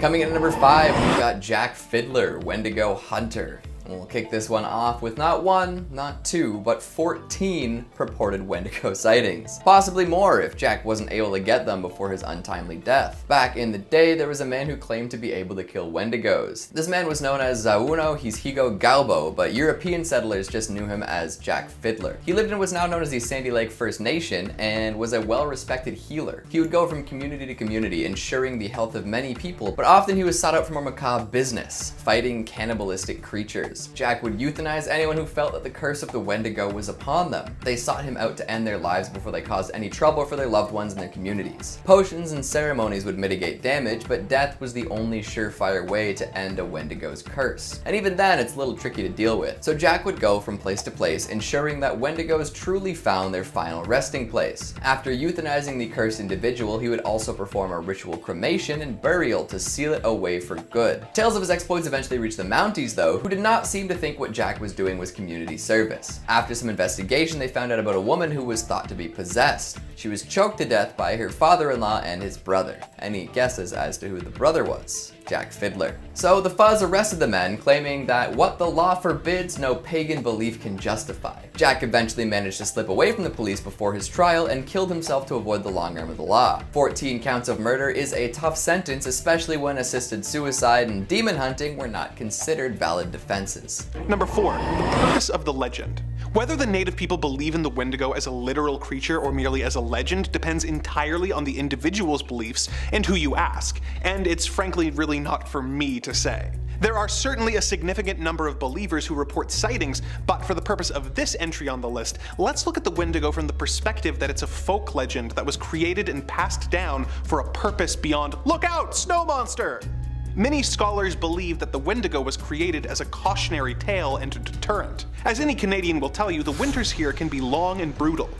Coming in at number 5, we've got Jack Fiddler, Wendigo Hunter. And we'll kick this one off with not 1, not 2, but 14 purported Wendigo sightings. Possibly more if Jack wasn't able to get them before his untimely death. Back in the day, there was a man who claimed to be able to kill Wendigos. This man was known as Zauno Hishigo Galbo, but European settlers just knew him as Jack Fiddler. He lived in what was now known as the Sandy Lake First Nation and was a well-respected healer. He would go from community to community, ensuring the health of many people, but often he was sought out for more macabre business, fighting cannibalistic creatures. Jack would euthanize anyone who felt that the curse of the Wendigo was upon them. They sought him out to end their lives before they caused any trouble for their loved ones in their communities. Potions and ceremonies would mitigate damage, but death was the only surefire way to end a Wendigo's curse. And even then, it's a little tricky to deal with. So Jack would go from place to place, ensuring that Wendigos truly found their final resting place. After euthanizing the cursed individual, he would also perform a ritual cremation and burial to seal it away for good. Tales of his exploits eventually reached the Mounties though, who did not seem to think what Jack was doing was community service. After some investigation, they found out about a woman who was thought to be possessed. She was choked to death by her father-in-law and his brother. Any guesses as to who the brother was? Jack Fiddler. So the Fuzz arrested the men, claiming that what the law forbids, no pagan belief can justify. Jack eventually managed to slip away from the police before his trial and killed himself to avoid the long arm of the law. 14 counts of murder is a tough sentence, especially when assisted suicide and demon hunting were not considered valid defenses. Number 4, the purpose of the legend. Whether the native people believe in the Wendigo as a literal creature or merely as a legend depends entirely on the individual's beliefs and who you ask, and it's frankly really not for me to say. There are certainly a significant number of believers who report sightings, but for the purpose of this entry on the list, let's look at the Wendigo from the perspective that it's a folk legend that was created and passed down for a purpose beyond "look out, snow monster!" Many scholars believe that the Wendigo was created as a cautionary tale and a deterrent. As any Canadian will tell you, the winters here can be long and brutal.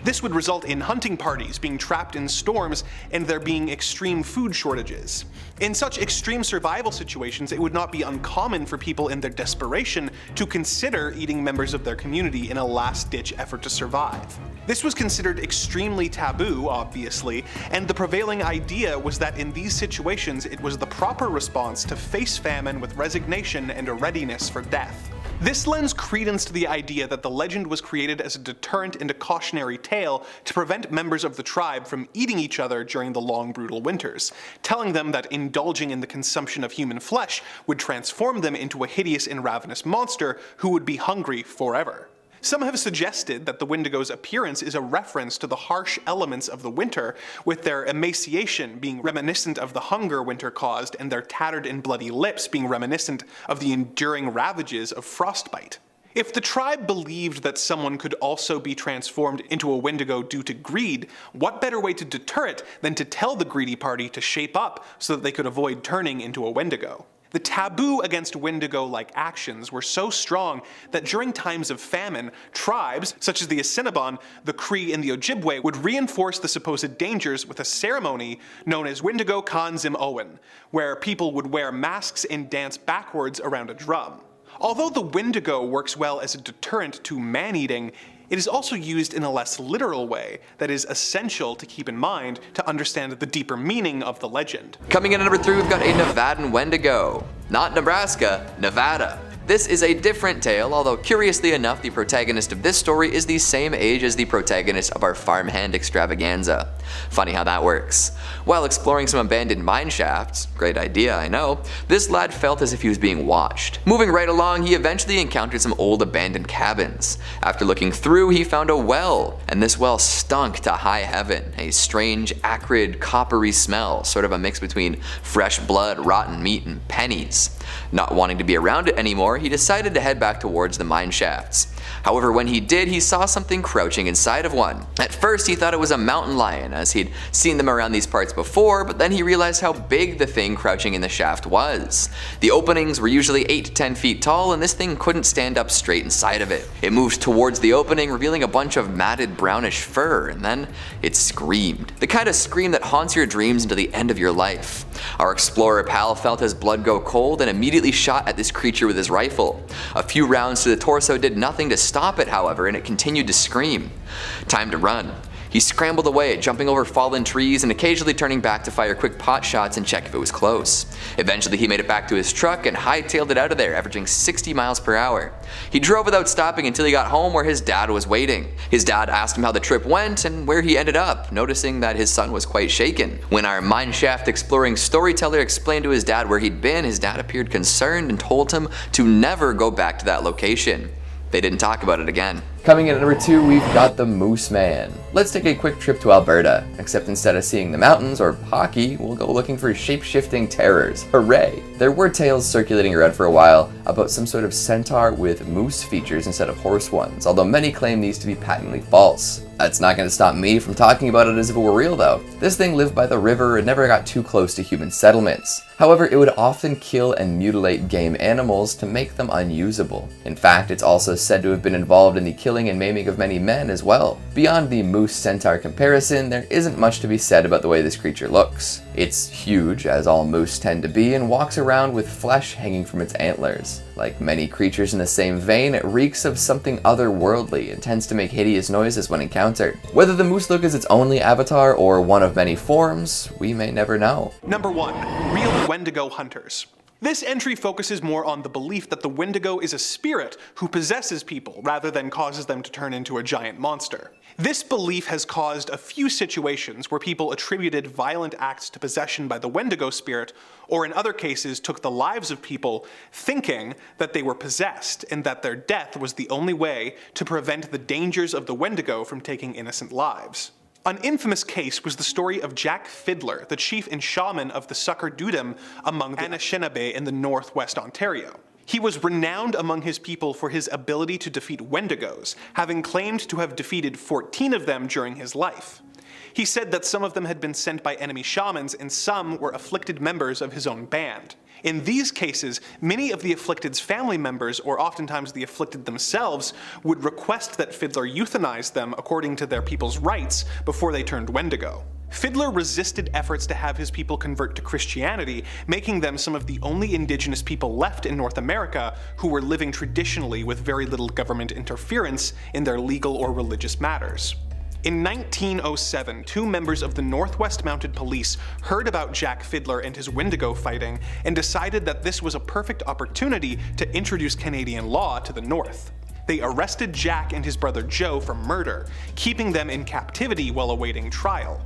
This would result in hunting parties being trapped in storms and there being extreme food shortages. In such extreme survival situations, it would not be uncommon for people in their desperation to consider eating members of their community in a last-ditch effort to survive. This was considered extremely taboo, obviously, and the prevailing idea was that in these situations it was the proper response to face famine with resignation and a readiness for death. This lends credence to the idea that the legend was created as a deterrent and a cautionary tale to prevent members of the tribe from eating each other during the long brutal winters, telling them that indulging in the consumption of human flesh would transform them into a hideous and ravenous monster who would be hungry forever. Some have suggested that the Wendigo's appearance is a reference to the harsh elements of the winter, with their emaciation being reminiscent of the hunger winter caused and their tattered and bloody lips being reminiscent of the enduring ravages of frostbite. If the tribe believed that someone could also be transformed into a Wendigo due to greed, what better way to deter it than to tell the greedy party to shape up so that they could avoid turning into a Wendigo? The taboo against Wendigo-like actions were so strong that during times of famine, tribes, such as the Assiniboine, the Cree, and the Ojibwe, would reinforce the supposed dangers with a ceremony known as Wendigo Kanzim Owen, where people would wear masks and dance backwards around a drum. Although the Wendigo works well as a deterrent to man-eating, it is also used in a less literal way that is essential to keep in mind to understand the deeper meaning of the legend. Coming in at number 3, we've got a Nevadan Wendigo. Not Nebraska, Nevada. This is a different tale, although curiously enough, the protagonist of this story is the same age as the protagonist of our farmhand extravaganza. Funny how that works. While exploring some abandoned mine shafts, great idea I know, this lad felt as if he was being watched. Moving right along, he eventually encountered some old abandoned cabins. After looking through, he found a well, and this well stunk to high heaven, a strange, acrid, coppery smell, sort of a mix between fresh blood, rotten meat, and pennies. Not wanting to be around it anymore, he decided to head back towards the mine shafts. However, when he did, he saw something crouching inside of one. At first, he thought it was a mountain lion, as he'd seen them around these parts before, but then he realized how big the thing crouching in the shaft was. The openings were usually 8 to 10 feet tall, and this thing couldn't stand up straight inside of it. It moved towards the opening, revealing a bunch of matted brownish fur, and then it screamed. The kind of scream that haunts your dreams until the end of your life. Our explorer pal felt his blood go cold and immediately shot at this creature with his rifle. A few rounds to the torso did nothing to stop it, however, and it continued to scream. Time to run. He scrambled away, jumping over fallen trees and occasionally turning back to fire quick pot shots and check if it was close. Eventually he made it back to his truck and hightailed it out of there, averaging 60 miles per hour. He drove without stopping until he got home where his dad was waiting. His dad asked him how the trip went and where he ended up, noticing that his son was quite shaken. When our mineshaft exploring storyteller explained to his dad where he'd been, his dad appeared concerned and told him to never go back to that location. They didn't talk about it again. Coming in at number 2, we've got the Moose Man. Let's take a quick trip to Alberta, except instead of seeing the mountains or hockey, we'll go looking for shape-shifting terrors. Hooray! There were tales circulating around for a while about some sort of centaur with moose features instead of horse ones, although many claim these to be patently false. That's not going to stop me from talking about it as if it were real though. This thing lived by the river and never got too close to human settlements. However, it would often kill and mutilate game animals to make them unusable. In fact, it's also said to have been involved in the killing and maiming of many men as well. Beyond the moose-centaur comparison, there isn't much to be said about the way this creature looks. It's huge, as all moose tend to be, and walks around with flesh hanging from its antlers. Like many creatures in the same vein, it reeks of something otherworldly and tends to make hideous noises when encountered. Whether the moose look is its only avatar or one of many forms, we may never know. Number 1. Real Wendigo hunters. This entry focuses more on the belief that the Wendigo is a spirit who possesses people rather than causes them to turn into a giant monster. This belief has caused a few situations where people attributed violent acts to possession by the Wendigo spirit, or in other cases took the lives of people thinking that they were possessed and that their death was the only way to prevent the dangers of the Wendigo from taking innocent lives. An infamous case was the story of Jack Fiddler, the chief and shaman of the Sucker Dudum among the Anishinaabe in the northwest Ontario. He was renowned among his people for his ability to defeat Wendigos, having claimed to have defeated 14 of them during his life. He said that some of them had been sent by enemy shamans and some were afflicted members of his own band. In these cases, many of the afflicted's family members, or oftentimes the afflicted themselves, would request that Fiddler euthanize them according to their people's rites before they turned Wendigo. Fiddler resisted efforts to have his people convert to Christianity, making them some of the only indigenous people left in North America who were living traditionally with very little government interference in their legal or religious matters. In 1907, 2 members of the Northwest Mounted Police heard about Jack Fiddler and his Wendigo fighting and decided that this was a perfect opportunity to introduce Canadian law to the North. They arrested Jack and his brother Joe for murder, keeping them in captivity while awaiting trial.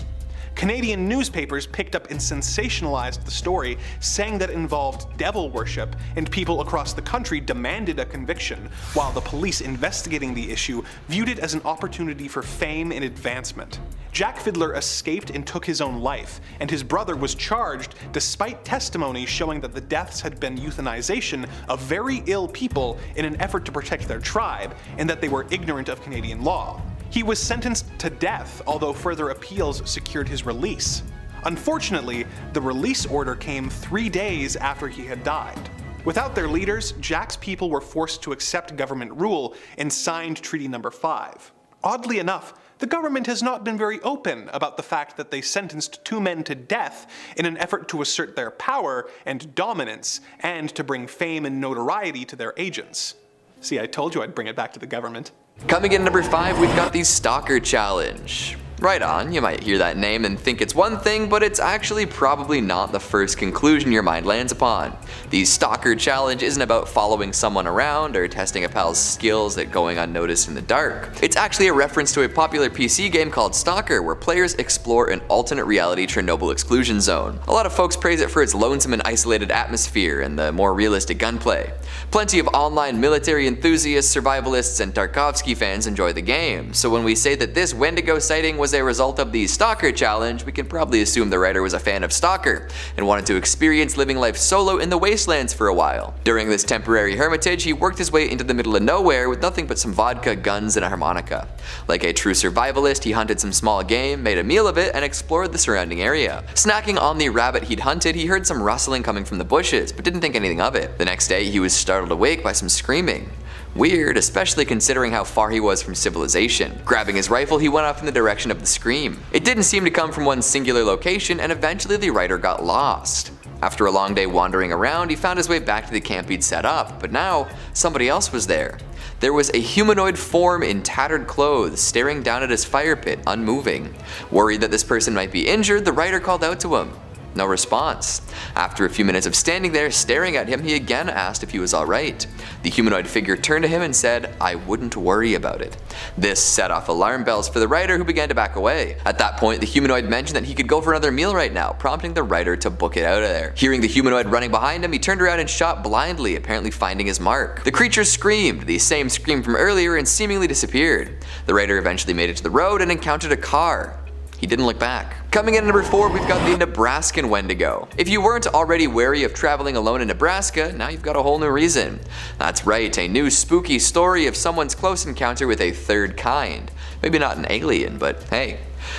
Canadian newspapers picked up and sensationalized the story, saying that it involved devil worship, and people across the country demanded a conviction, while the police investigating the issue viewed it as an opportunity for fame and advancement. Jack Fiddler escaped and took his own life, and his brother was charged despite testimony showing that the deaths had been euthanization of very ill people in an effort to protect their tribe, and that they were ignorant of Canadian law. He was sentenced to death, although further appeals secured his release. Unfortunately, the release order came 3 days after he had died. Without their leaders, Jack's people were forced to accept government rule and signed Treaty No. 5. Oddly enough, the government has not been very open about the fact that they sentenced 2 men to death in an effort to assert their power and dominance, and to bring fame and notoriety to their agents. See, I told you I'd bring it back to the government. Coming in at number 5, we've got the Stalker Challenge. Right on, you might hear that name and think it's one thing, but it's actually probably not the first conclusion your mind lands upon. The Stalker Challenge isn't about following someone around or testing a pal's skills at going unnoticed in the dark. It's actually a reference to a popular PC game called Stalker, where players explore an alternate reality Chernobyl exclusion zone. A lot of folks praise it for its lonesome and isolated atmosphere and the more realistic gunplay. Plenty of online military enthusiasts, survivalists, and Tarkovsky fans enjoy the game, so when we say that this Wendigo sighting was a result of the Stalker Challenge, we can probably assume the writer was a fan of Stalker and wanted to experience living life solo in the wastelands for a while. During this temporary hermitage, he worked his way into the middle of nowhere with nothing but some vodka, guns, and a harmonica. Like a true survivalist, he hunted some small game, made a meal of it, and explored the surrounding area. Snacking on the rabbit he'd hunted, he heard some rustling coming from the bushes, but didn't think anything of it. The next day, he was startled awake by some screaming. Weird, especially considering how far he was from civilization. Grabbing his rifle, he went off in the direction of the scream. It didn't seem to come from one singular location, and eventually the writer got lost. After a long day wandering around, he found his way back to the camp he'd set up, but now somebody else was there. there was a humanoid form in tattered clothes staring down at his fire pit, unmoving. Worried that this person might be injured, the writer called out to him. No response. After a few minutes of standing there staring at him, he again asked if he was alright. The humanoid figure turned to him and said, "I wouldn't worry about it." This set off alarm bells for the writer, who began to back away. At that point, the humanoid mentioned that he could go for another meal right now, prompting the writer to book it out of there. Hearing the humanoid running behind him, he turned around and shot blindly, apparently finding his mark. The creature screamed, the same scream from earlier, and seemingly disappeared. The writer eventually made it to the road and encountered a car. He didn't look back. Coming in at number 4, we've got the Nebraskan Wendigo. If you weren't already wary of traveling alone in Nebraska, now you've got a whole new reason. That's right, a new spooky story of someone's close encounter with a third kind. Maybe not an alien, but hey.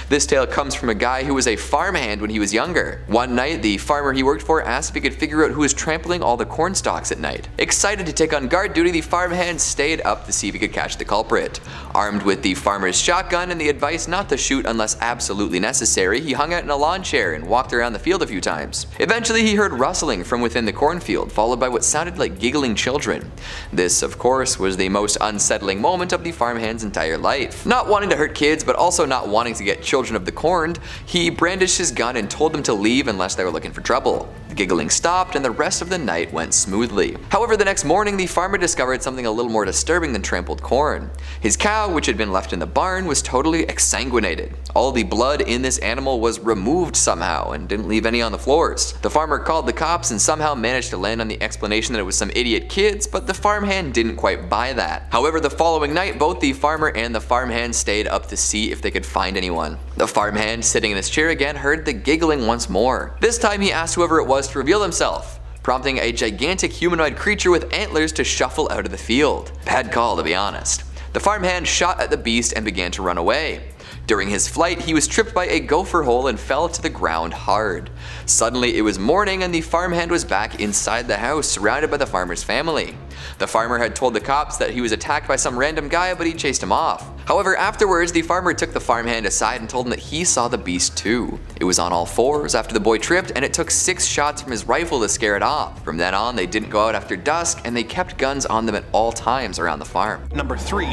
This tale comes from a guy who was a farmhand when he was younger. One night, the farmer he worked for asked if he could figure out who was trampling all the corn stalks at night. Excited to take on guard duty, the farmhand stayed up to see if he could catch the culprit. Armed with the farmer's shotgun and the advice not to shoot unless absolutely necessary, he hung out in a lawn chair and walked around the field a few times. Eventually, he heard rustling from within the cornfield, followed by what sounded like giggling children. This, of course, was the most unsettling moment of the farmhand's entire life. Not wanting to hurt kids, but also not wanting to get children of the corn, he brandished his gun and told them to leave unless they were looking for trouble. The giggling stopped and the rest of the night went smoothly. However, the next morning the farmer discovered something a little more disturbing than trampled corn. His cow, which had been left in the barn, was totally exsanguinated. All the blood in this animal was removed somehow and didn't leave any on the floors. The farmer called the cops and somehow managed to land on the explanation that it was some idiot kids, but the farmhand didn't quite buy that. However, the following night both the farmer and the farmhand stayed up to see if they could find anyone. The farmhand, sitting in his chair again, heard the giggling once more. This time he asked whoever it was to reveal himself, prompting a gigantic humanoid creature with antlers to shuffle out of the field. Bad call, to be honest. The farmhand shot at the beast and began to run away. During his flight, he was tripped by a gopher hole and fell to the ground hard. Suddenly it was morning and the farmhand was back inside the house, surrounded by the farmer's family. The farmer had told the cops that he was attacked by some random guy, but he chased him off. However, afterwards, the farmer took the farmhand aside and told him that he saw the beast too. It was on all fours after the boy tripped, and it took 6 shots from his rifle to scare it off. From then on, they didn't go out after dusk, and they kept guns on them at all times around the farm. Number 3.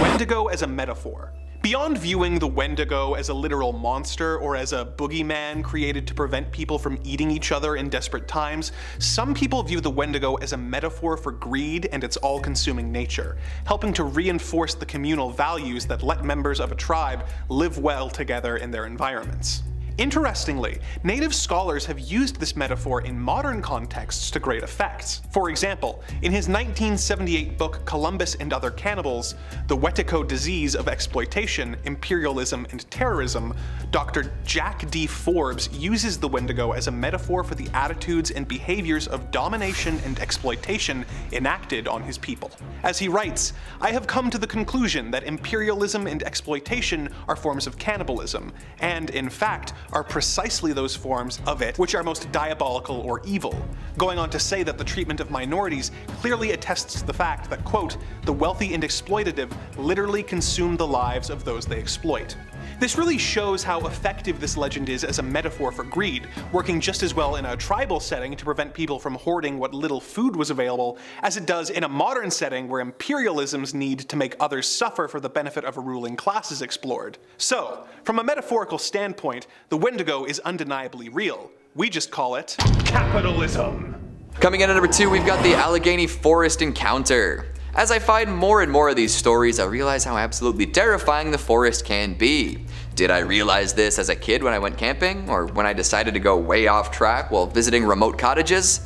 Wendigo as a metaphor. Beyond viewing the Wendigo as a literal monster or as a boogeyman created to prevent people from eating each other in desperate times, some people view the Wendigo as a metaphor for greed and its all-consuming nature, helping to reinforce the communal values that let members of a tribe live well together in their environments. Interestingly, native scholars have used this metaphor in modern contexts to great effect. For example, in his 1978 book Columbus and Other Cannibals, The Wendigo Disease of Exploitation, Imperialism, and Terrorism, Dr. Jack D. Forbes uses the Wendigo as a metaphor for the attitudes and behaviors of domination and exploitation enacted on his people. As he writes, "I have come to the conclusion that imperialism and exploitation are forms of cannibalism, and, in fact, are precisely those forms of it which are most diabolical or evil," going on to say that the treatment of minorities clearly attests to the fact that, quote, "the wealthy and exploitative literally consume the lives of those they exploit." This really shows how effective this legend is as a metaphor for greed, working just as well in a tribal setting to prevent people from hoarding what little food was available, as it does in a modern setting where imperialism's need to make others suffer for the benefit of a ruling class is explored. So, from a metaphorical standpoint, the Wendigo is undeniably real. We just call it capitalism. Coming in at number 2, we've got the Allegany Forest Encounter. As I find more and more of these stories, I realize how absolutely terrifying the forest can be. Did I realize this as a kid when I went camping, or when I decided to go way off track while visiting remote cottages?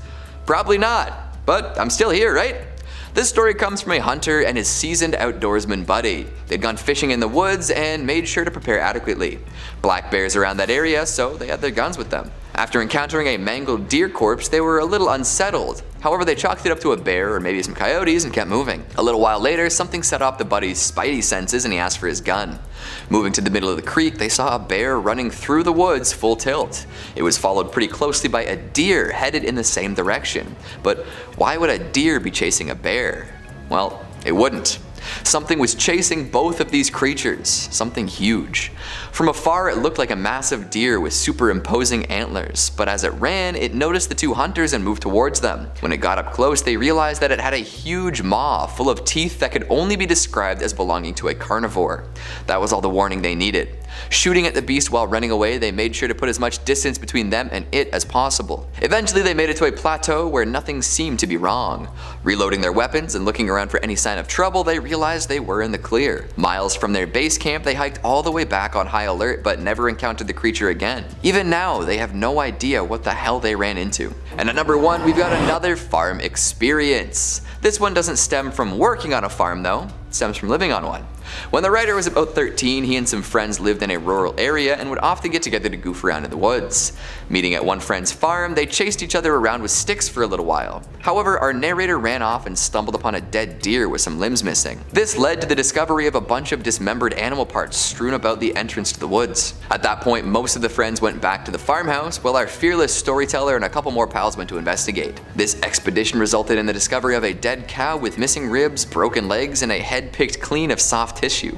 Probably not, but I'm still here, right? This story comes from a hunter and his seasoned outdoorsman buddy. They'd gone fishing in the woods and made sure to prepare adequately. Black bears around that area, so they had their guns with them. After encountering a mangled deer corpse, they were a little unsettled. However, they chalked it up to a bear or maybe some coyotes and kept moving. A little while later, something set off the buddy's spidey senses and he asked for his gun. Moving to the middle of the creek, they saw a bear running through the woods full tilt. It was followed pretty closely by a deer headed in the same direction. But why would a deer be chasing a bear? Well, it wouldn't. Something was chasing both of these creatures, something huge. From afar it looked like a massive deer with superimposing antlers, but as it ran, it noticed the two hunters and moved towards them. When it got up close, they realized that it had a huge maw full of teeth that could only be described as belonging to a carnivore. That was all the warning they needed. Shooting at the beast while running away, they made sure to put as much distance between them and it as possible. Eventually they made it to a plateau where nothing seemed to be wrong. Reloading their weapons and looking around for any sign of trouble, they realized they were in the clear. Miles from their base camp, they hiked all the way back on high alert but never encountered the creature again. Even now, they have no idea what the hell they ran into. And at number 1, we've got another farm experience. This one doesn't stem from working on a farm though, it stems from living on one. When the writer was about 13, he and some friends lived in a rural area and would often get together to goof around in the woods. Meeting at one friend's farm, they chased each other around with sticks for a little while. However, our narrator ran off and stumbled upon a dead deer with some limbs missing. This led to the discovery of a bunch of dismembered animal parts strewn about the entrance to the woods. At that point, most of the friends went back to the farmhouse, while our fearless storyteller and a couple more pals went to investigate. This expedition resulted in the discovery of a dead cow with missing ribs, broken legs, and a head picked clean of soft tissue.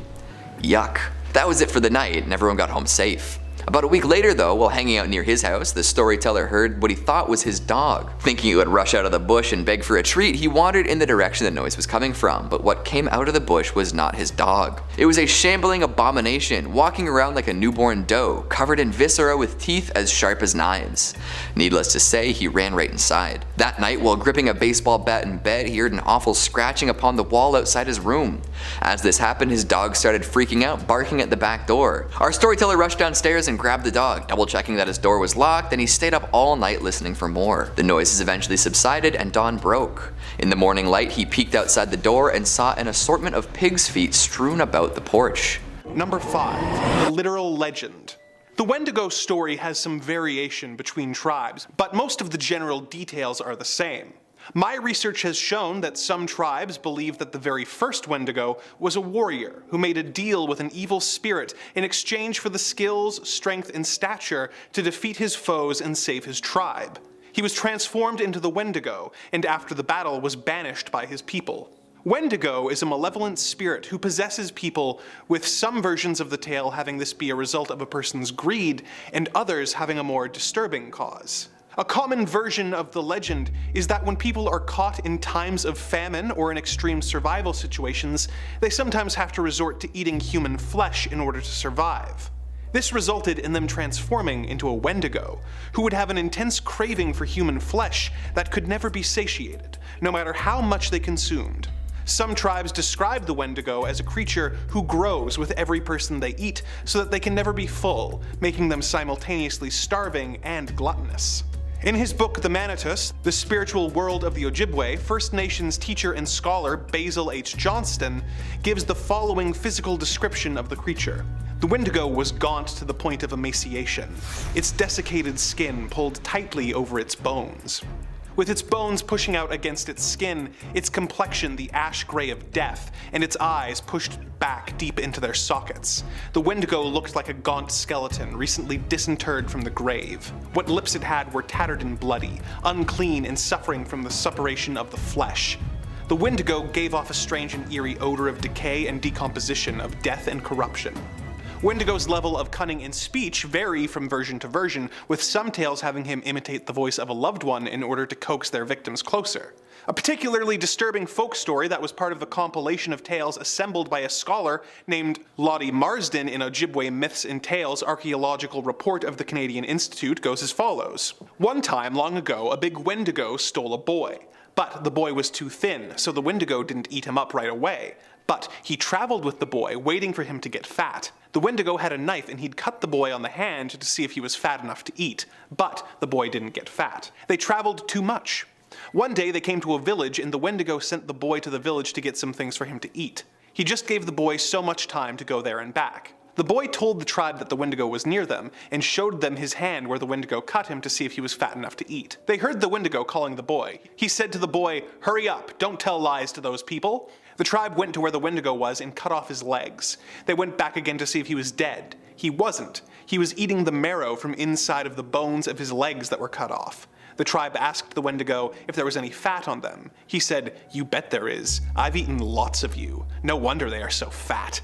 Yuck. That was it for the night and everyone got home safe. About a week later though, while hanging out near his house, the storyteller heard what he thought was his dog. Thinking it would rush out of the bush and beg for a treat, he wandered in the direction the noise was coming from, but what came out of the bush was not his dog. It was a shambling abomination, walking around like a newborn doe, covered in viscera with teeth as sharp as knives. Needless to say, he ran right inside. That night, while gripping a baseball bat in bed, he heard an awful scratching upon the wall outside his room. As this happened, his dog started freaking out, barking at the back door. Our storyteller rushed downstairs and grabbed the dog, double checking that his door was locked, and he stayed up all night listening for more. The noises eventually subsided and dawn broke. In the morning light, he peeked outside the door and saw an assortment of pig's feet strewn about the porch. Number 5. The literal legend. The Wendigo story has some variation between tribes, but most of the general details are the same. My research has shown that some tribes believe that the very first Wendigo was a warrior who made a deal with an evil spirit in exchange for the skills, strength, and stature to defeat his foes and save his tribe. He was transformed into the Wendigo, and after the battle was banished by his people. Wendigo is a malevolent spirit who possesses people, with some versions of the tale having this be a result of a person's greed, and others having a more disturbing cause. A common version of the legend is that when people are caught in times of famine or in extreme survival situations, they sometimes have to resort to eating human flesh in order to survive. This resulted in them transforming into a Wendigo, who would have an intense craving for human flesh that could never be satiated, no matter how much they consumed. Some tribes describe the Wendigo as a creature who grows with every person they eat so that they can never be full, making them simultaneously starving and gluttonous. In his book The Mythos, The Spiritual World of the Ojibwe, First Nations teacher and scholar Basil H. Johnston gives the following physical description of the creature. The Wendigo was gaunt to the point of emaciation, its desiccated skin pulled tightly over its bones. With its bones pushing out against its skin, its complexion the ash gray of death, and its eyes pushed back deep into their sockets. The Wendigo looked like a gaunt skeleton recently disinterred from the grave. What lips it had were tattered and bloody, unclean and suffering from the suppuration of the flesh. The Wendigo gave off a strange and eerie odor of decay and decomposition, of death and corruption. Wendigo's level of cunning in speech vary from version to version, with some tales having him imitate the voice of a loved one in order to coax their victims closer. A particularly disturbing folk story that was part of the compilation of tales assembled by a scholar named Lottie Marsden in Ojibwe Myths and Tales Archaeological Report of the Canadian Institute goes as follows. One time long ago, a big Wendigo stole a boy. But the boy was too thin, so the Wendigo didn't eat him up right away. But he traveled with the boy, waiting for him to get fat. The Wendigo had a knife and he'd cut the boy on the hand to see if he was fat enough to eat. But the boy didn't get fat. They traveled too much. One day they came to a village and the Wendigo sent the boy to the village to get some things for him to eat. He just gave the boy so much time to go there and back. The boy told the tribe that the Wendigo was near them, and showed them his hand where the Wendigo cut him to see if he was fat enough to eat. They heard the Wendigo calling the boy. He said to the boy, "Hurry up, don't tell lies to those people." The tribe went to where the Wendigo was and cut off his legs. They went back again to see if he was dead. He wasn't. He was eating the marrow from inside of the bones of his legs that were cut off. The tribe asked the Wendigo if there was any fat on them. He said, "You bet there is. I've eaten lots of you. No wonder they are so fat."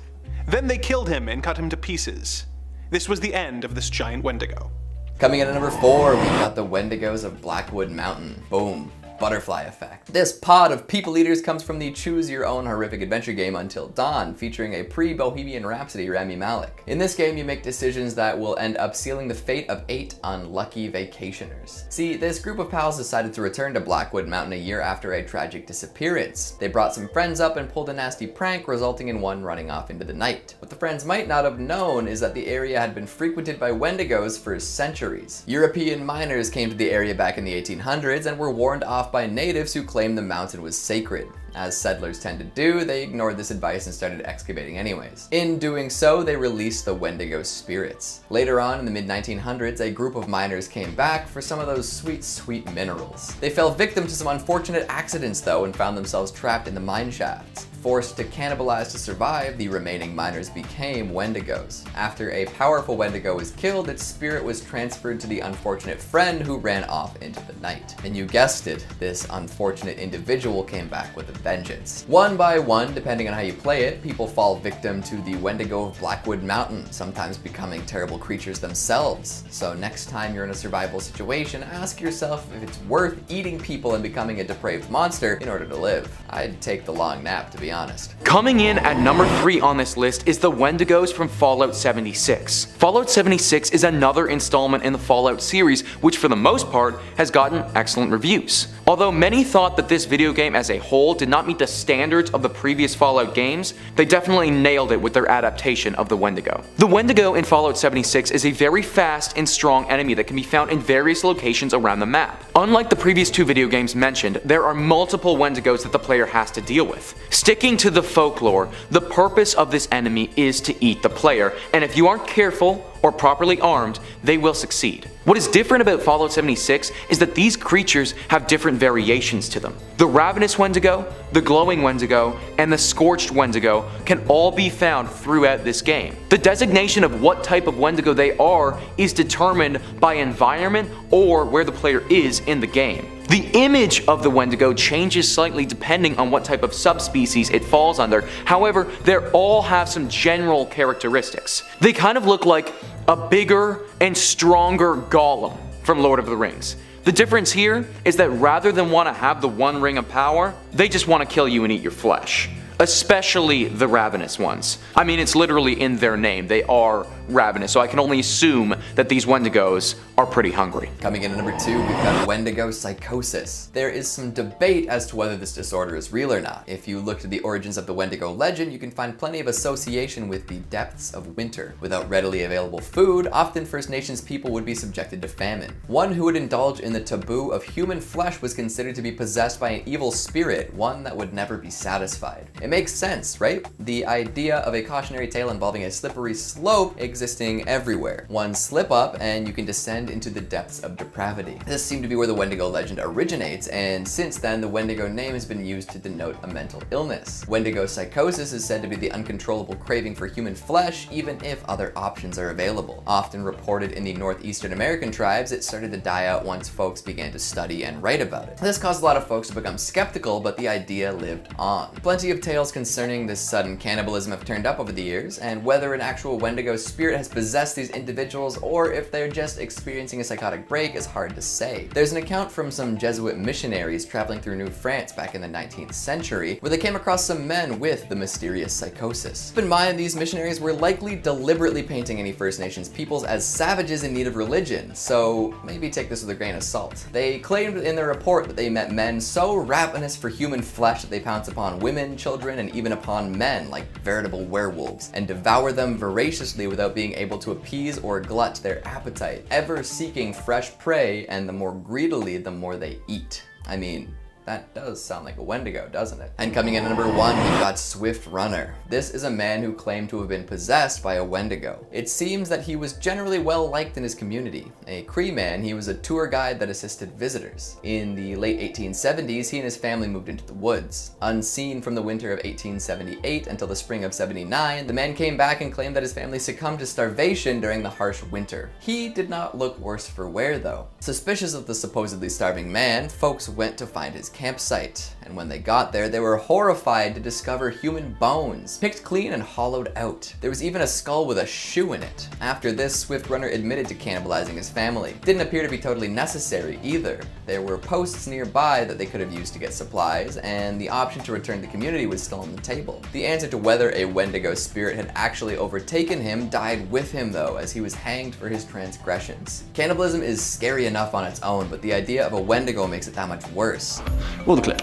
Then they killed him and cut him to pieces. This was the end of this giant Wendigo. Coming in at number 4, we got the Wendigos of Blackwood Mountain. Boom. Butterfly effect. This pod of people eaters comes from the choose your own horrific adventure game Until Dawn, featuring a pre-Bohemian Rhapsody Rami Malek. In this game, you make decisions that will end up sealing the fate of 8 unlucky vacationers. See, this group of pals decided to return to Blackwood Mountain a year after a tragic disappearance. They brought some friends up and pulled a nasty prank, resulting in one running off into the night. What the friends might not have known is that the area had been frequented by Wendigos for centuries. European miners came to the area back in the 1800s and were warned off by natives who claimed the mountain was sacred. As settlers tend to do, they ignored this advice and started excavating anyways. In doing so, they released the Wendigo spirits. Later on in the mid-1900s, a group of miners came back for some of those sweet, sweet minerals. They fell victim to some unfortunate accidents though and found themselves trapped in the mine shafts. Forced to cannibalize to survive, the remaining miners became Wendigos. After a powerful Wendigo was killed, its spirit was transferred to the unfortunate friend who ran off into the night. And you guessed it, this unfortunate individual came back with a vengeance. One by one, depending on how you play it, people fall victim to the Wendigo of Blackwood Mountain, sometimes becoming terrible creatures themselves. So next time you're in a survival situation, ask yourself if it's worth eating people and becoming a depraved monster in order to live. I'd take the long nap, to be honest. Coming in at number 3 on this list is the Wendigos from Fallout 76. Fallout 76 is another installment in the Fallout series, which for the most part has gotten excellent reviews. Although many thought that this video game as a whole did not meet the standards of the previous Fallout games, they definitely nailed it with their adaptation of the Wendigo. The Wendigo in Fallout 76 is a very fast and strong enemy that can be found in various locations around the map. Unlike the previous 2 video games mentioned, there are multiple Wendigos that the player has to deal with. Sticking to the folklore, the purpose of this enemy is to eat the player, and if you aren't careful or properly armed, they will succeed. What is different about Fallout 76 is that these creatures have different variations to them. The Ravenous Wendigo, the Glowing Wendigo, and the Scorched Wendigo can all be found throughout this game. The designation of what type of Wendigo they are is determined by environment or where the player is in the game. The image of the Wendigo changes slightly depending on what type of subspecies it falls under. However, they all have some general characteristics. They kind of look like a bigger and stronger Gollum from Lord of the Rings. The difference here is that rather than want to have the one ring of power, they just want to kill you and eat your flesh. Especially the ravenous ones. I mean, it's literally in their name. They are ravenous, so I can only assume that these Wendigos are pretty hungry. Coming in at number 2, we've got Wendigo psychosis. There is some debate as to whether this disorder is real or not. If you look to the origins of the Wendigo legend, you can find plenty of association with the depths of winter. Without readily available food, often First Nations people would be subjected to famine. One who would indulge in the taboo of human flesh was considered to be possessed by an evil spirit, one that would never be satisfied. It makes sense, right? The idea of a cautionary tale involving a slippery slope existing everywhere. One slip up and you can descend into the depths of depravity. This seemed to be where the Wendigo legend originates, and since then the Wendigo name has been used to denote a mental illness. Wendigo psychosis is said to be the uncontrollable craving for human flesh, even if other options are available. Often reported in the northeastern American tribes, it started to die out once folks began to study and write about it. This caused a lot of folks to become skeptical, but the idea lived on. Plenty of tales concerning this sudden cannibalism have turned up over the years, and whether an actual Wendigo spirit has possessed these individuals or if they're just experiencing a psychotic break is hard to say. There's an account from some Jesuit missionaries traveling through New France back in the 19th century where they came across some men with the mysterious psychosis. Keep in mind, these missionaries were likely deliberately painting any First Nations peoples as savages in need of religion, so maybe take this with a grain of salt. They claimed in their report that they met men so ravenous for human flesh that they pounce upon women, children, and even upon men like veritable werewolves, and devour them voraciously without being able to appease or glut their appetite, ever seeking fresh prey, and the more greedily the more they eat. I mean, That does sound like a Wendigo, doesn't it? And coming in at number 1, we've got Swift Runner. This is a man who claimed to have been possessed by a Wendigo. It seems that he was generally well liked in his community. A Cree man, he was a tour guide that assisted visitors. In the late 1870s, he and his family moved into the woods. Unseen from the winter of 1878 until the spring of 79, the man came back and claimed that his family succumbed to starvation during the harsh winter. He did not look worse for wear though. Suspicious of the supposedly starving man, folks went to find his campsite, and when they got there, they were horrified to discover human bones, picked clean and hollowed out. There was even a skull with a shoe in it. After this, Swift Runner admitted to cannibalizing his family. Didn't appear to be totally necessary either. There were posts nearby that they could have used to get supplies, and the option to return to the community was still on the table. The answer to whether a Wendigo spirit had actually overtaken him died with him though, as he was hanged for his transgressions. Cannibalism is scary enough on its own, but the idea of a Wendigo makes it that much worse. Roll the clip.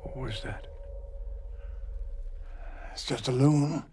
What was that? It's just a loon.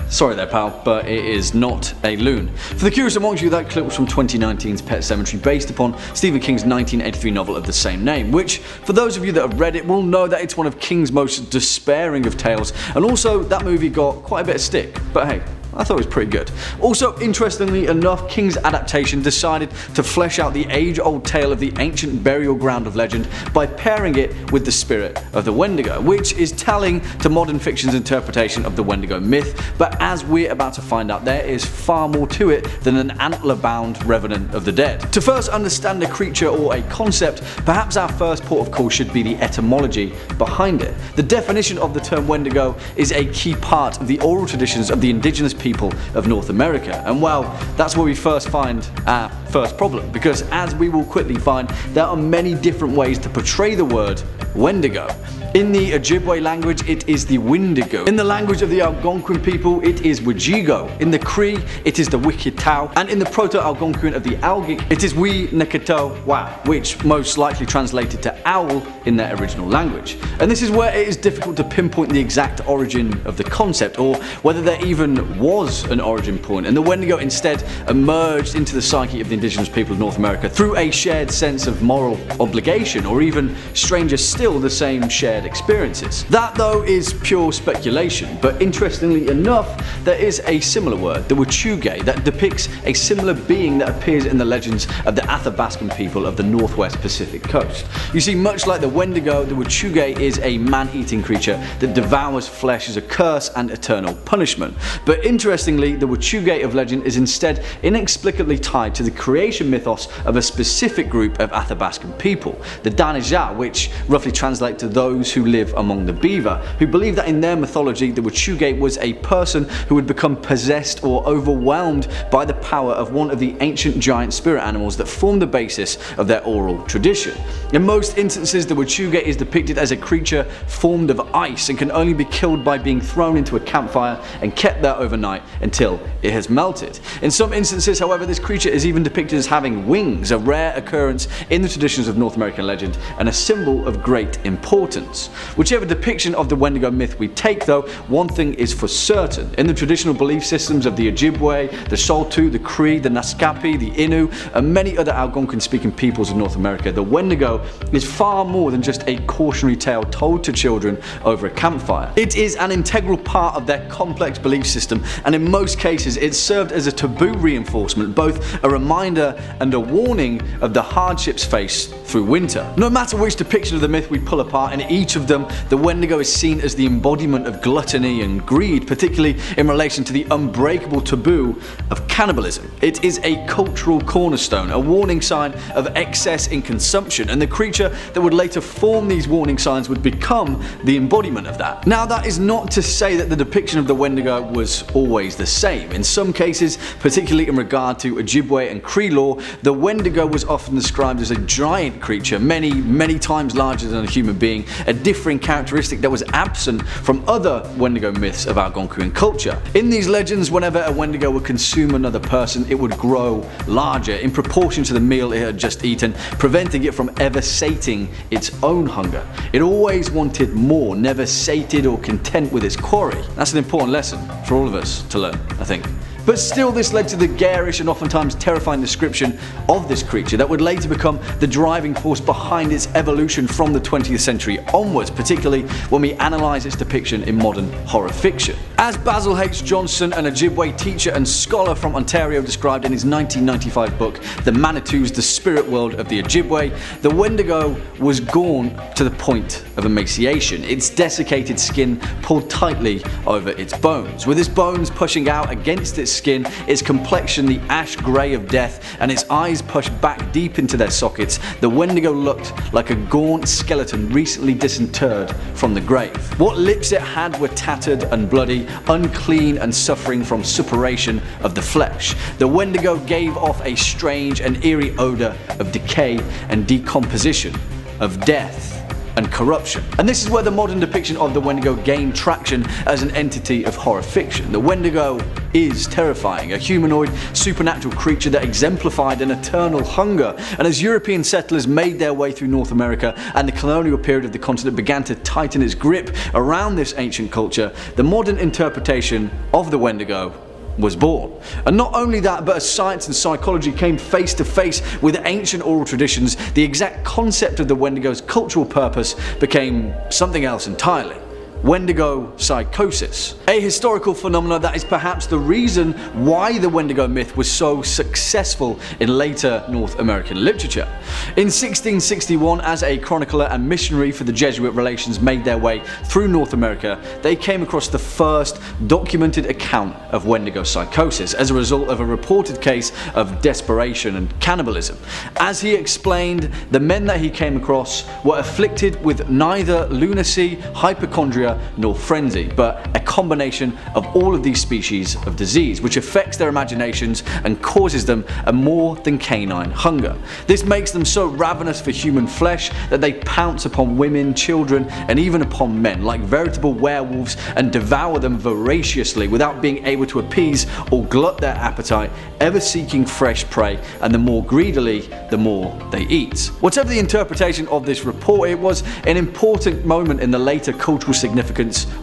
Sorry there, pal, but it is not a loon. For the curious amongst you, that clip was from 2019's Pet Sematary, based upon Stephen King's 1983 novel of the same name, which, for those of you that have read it, will know that it's one of King's most despairing of tales, and also that movie got quite a bit of stick, but hey, I thought it was pretty good. Also, interestingly enough, King's adaptation decided to flesh out the age-old tale of the ancient burial ground of legend by pairing it with the spirit of the Wendigo, which is telling to modern fiction's interpretation of the Wendigo myth, but as we're about to find out, there is far more to it than an antler-bound revenant of the dead. To first understand a creature or a concept, perhaps our first port of call should be the etymology behind it. The definition of the term Wendigo is a key part of the oral traditions of the indigenous people of North America, and well, that's where we first find our first problem, because as we will quickly find, there are many different ways to portray the word Wendigo. In the Ojibwe language, it is the Wendigo. In the language of the Algonquin people, it is Wendigo. In the Cree, it is the Wikitau. And in the Proto-Algonquin of the Algic, it is Wi Nekito Wa, which most likely translated to owl in their original language. And this is where it is difficult to pinpoint the exact origin of the concept, or whether there even was an origin point, and the Wendigo instead emerged into the psyche of the indigenous people of North America through a shared sense of moral obligation, or even stranger still, the same shared experiences. That though is pure speculation, but interestingly enough, there is a similar word, the Wachuge, that depicts a similar being that appears in the legends of the Athabascan people of the Northwest Pacific coast. You see, much like the Wendigo, the Wachuge is a man-eating creature that devours flesh as a curse and eternal punishment. But interestingly, the Wachuge of legend is instead inexplicably tied to the creation mythos of a specific group of Athabascan people, the Danija, which roughly translate to those who live among the beaver, who believe that in their mythology the Wachuge was a person who would become possessed or overwhelmed by the power of one of the ancient giant spirit animals that form the basis of their oral tradition. In most instances, the Wachuge is depicted as a creature formed of ice and can only be killed by being thrown into a campfire and kept there overnight until it has melted. In some instances, however, this creature is even depicted as having wings, a rare occurrence in the traditions of North American legend and a symbol of great importance. Whichever depiction of the Wendigo myth we take though, one thing is for certain. In the traditional belief systems of the Ojibwe, the Saulteaux, the Cree, the Naskapi, the Innu, and many other Algonquin-speaking peoples of North America, the Wendigo is far more than just a cautionary tale told to children over a campfire. It is an integral part of their complex belief system, and in most cases it served as a taboo reinforcement, both a reminder and a warning of the hardships faced through winter. No matter which depiction of the myth we pull apart, in each of them the Wendigo is seen as the embodiment of gluttony and greed, particularly in relation to the unbreakable taboo of cannibalism. It is a cultural cornerstone, a warning sign of excess in consumption, and the creature that would later form these warning signs would become the embodiment of that. Now, that is not to say that the depiction of the Wendigo was always the same. In some cases, particularly in regard to Ojibwe and Cree lore, the Wendigo was often described as a giant creature, many times larger than a human being, a differing characteristic that was absent from other Wendigo myths of Algonquin culture. In these legends, whenever a Wendigo would consume another person, it would grow larger in proportion to the meal it had just eaten, preventing it from ever sating its own hunger. It always wanted more, never sated or content with its quarry. That's an important lesson for all of us to learn, I think. But still, this led to the garish and oftentimes terrifying description of this creature that would later become the driving force behind its evolution from the 20th century onwards, particularly when we analyse its depiction in modern horror fiction. As Basil H. Johnson, an Ojibwe teacher and scholar from Ontario, described in his 1995 book The Manitous, the Spirit World of the Ojibwe, the Wendigo was gaunt to the point of emaciation, its desiccated skin pulled tightly over its bones. With its bones pushing out against its skin, its complexion the ash grey of death, and its eyes pushed back deep into their sockets, the Wendigo looked like a gaunt skeleton recently disinterred from the grave. What lips it had were tattered and bloody, unclean and suffering from suppuration of the flesh. The Wendigo gave off a strange and eerie odour of decay and decomposition, of death and corruption. And this is where the modern depiction of the Wendigo gained traction as an entity of horror fiction. The Wendigo is terrifying, a humanoid, supernatural creature that exemplified an eternal hunger. And as European settlers made their way through North America and the colonial period of the continent began to tighten its grip around this ancient culture, the modern interpretation of the Wendigo was born. And not only that, but as science and psychology came face to face with ancient oral traditions, the exact concept of the Wendigo's cultural purpose became something else entirely. Wendigo psychosis, a historical phenomenon that is perhaps the reason why the Wendigo myth was so successful in later North American literature. In 1661, as a chronicler and missionary for the Jesuit relations made their way through North America, they came across the first documented account of Wendigo psychosis as a result of a reported case of desperation and cannibalism. As he explained, the men that he came across were afflicted with neither lunacy, hypochondria, nor frenzy, but a combination of all of these species of disease, which affects their imaginations and causes them a more than canine hunger. This makes them so ravenous for human flesh that they pounce upon women, children, and even upon men like veritable werewolves and devour them voraciously without being able to appease or glut their appetite, ever seeking fresh prey, and the more greedily, the more they eat. Whatever the interpretation of this report, it was an important moment in the later cultural significance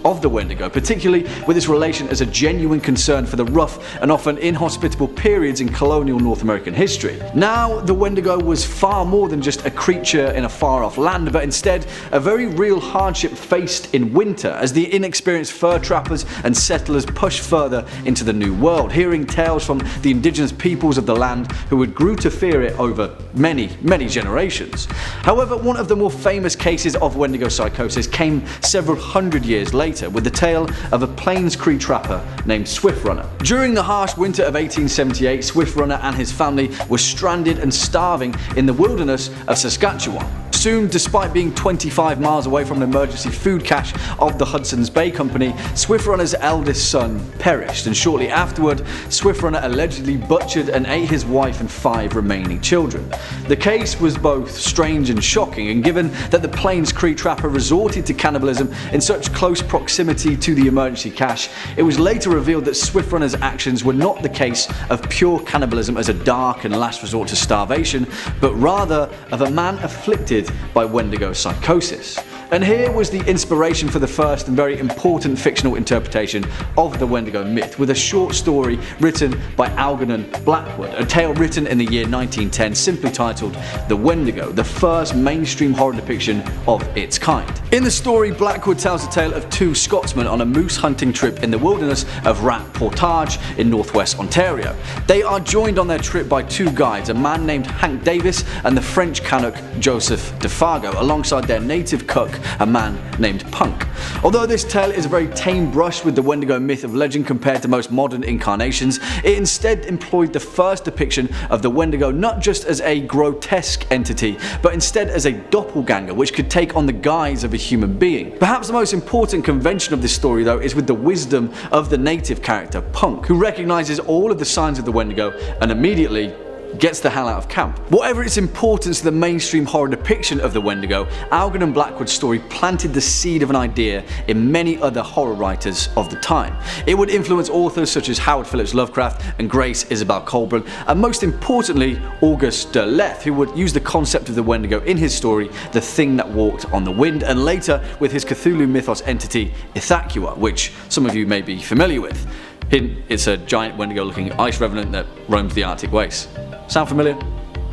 of the Wendigo, particularly with its relation as a genuine concern for the rough and often inhospitable periods in colonial North American history. Now, the Wendigo was far more than just a creature in a far-off land, but instead a very real hardship faced in winter as the inexperienced fur trappers and settlers pushed further into the New World, hearing tales from the indigenous peoples of the land who would grew to fear it over many generations. However, one of the more famous cases of Wendigo psychosis came several hundred years later with the tale of a Plains Cree trapper named Swiftrunner. During the harsh winter of 1878, Swiftrunner and his family were stranded and starving in the wilderness of Saskatchewan. Soon, despite being 25 miles away from an emergency food cache of the Hudson's Bay Company, Swiftrunner's eldest son perished, and shortly afterward, Swiftrunner allegedly butchered and ate his wife and 5 remaining children. The case was both strange and shocking, and given that the Plains Cree trapper resorted to cannibalism in such close proximity to the emergency cache, it was later revealed that Swiftrunner's actions were not the case of pure cannibalism as a dark and last resort to starvation, but rather of a man afflicted by Wendigo psychosis. And here was the inspiration for the first and very important fictional interpretation of the Wendigo myth, with a short story written by Algernon Blackwood, a tale written in the year 1910 simply titled The Wendigo, the first mainstream horror depiction of its kind. In the story, Blackwood tells the tale of 2 Scotsmen on a moose hunting trip in the wilderness of Rat Portage in northwest Ontario. They are joined on their trip by 2 guides, a man named Hank Davis and the French Canuck Joseph Defargo, alongside their native cook, a man named Punk. Although this tale is a very tame brush with the Wendigo myth of legend compared to most modern incarnations, it instead employed the first depiction of the Wendigo not just as a grotesque entity, but instead as a doppelganger which could take on the guise of a human being. Perhaps the most important convention of this story, though, is with the wisdom of the native character Punk, who recognizes all of the signs of the Wendigo and immediately gets the hell out of camp. Whatever its importance to the mainstream horror depiction of the Wendigo, Algernon Blackwood's story planted the seed of an idea in many other horror writers of the time. It would influence authors such as Howard Phillips Lovecraft and Grace Isabel Colburn, and most importantly, Auguste Derleth, who would use the concept of the Wendigo in his story, The Thing That Walked on the Wind, and later with his Cthulhu mythos entity, Ithaqua, which some of you may be familiar with. Hint, it's a giant Wendigo-looking ice revenant that roams the Arctic wastes. Sound familiar?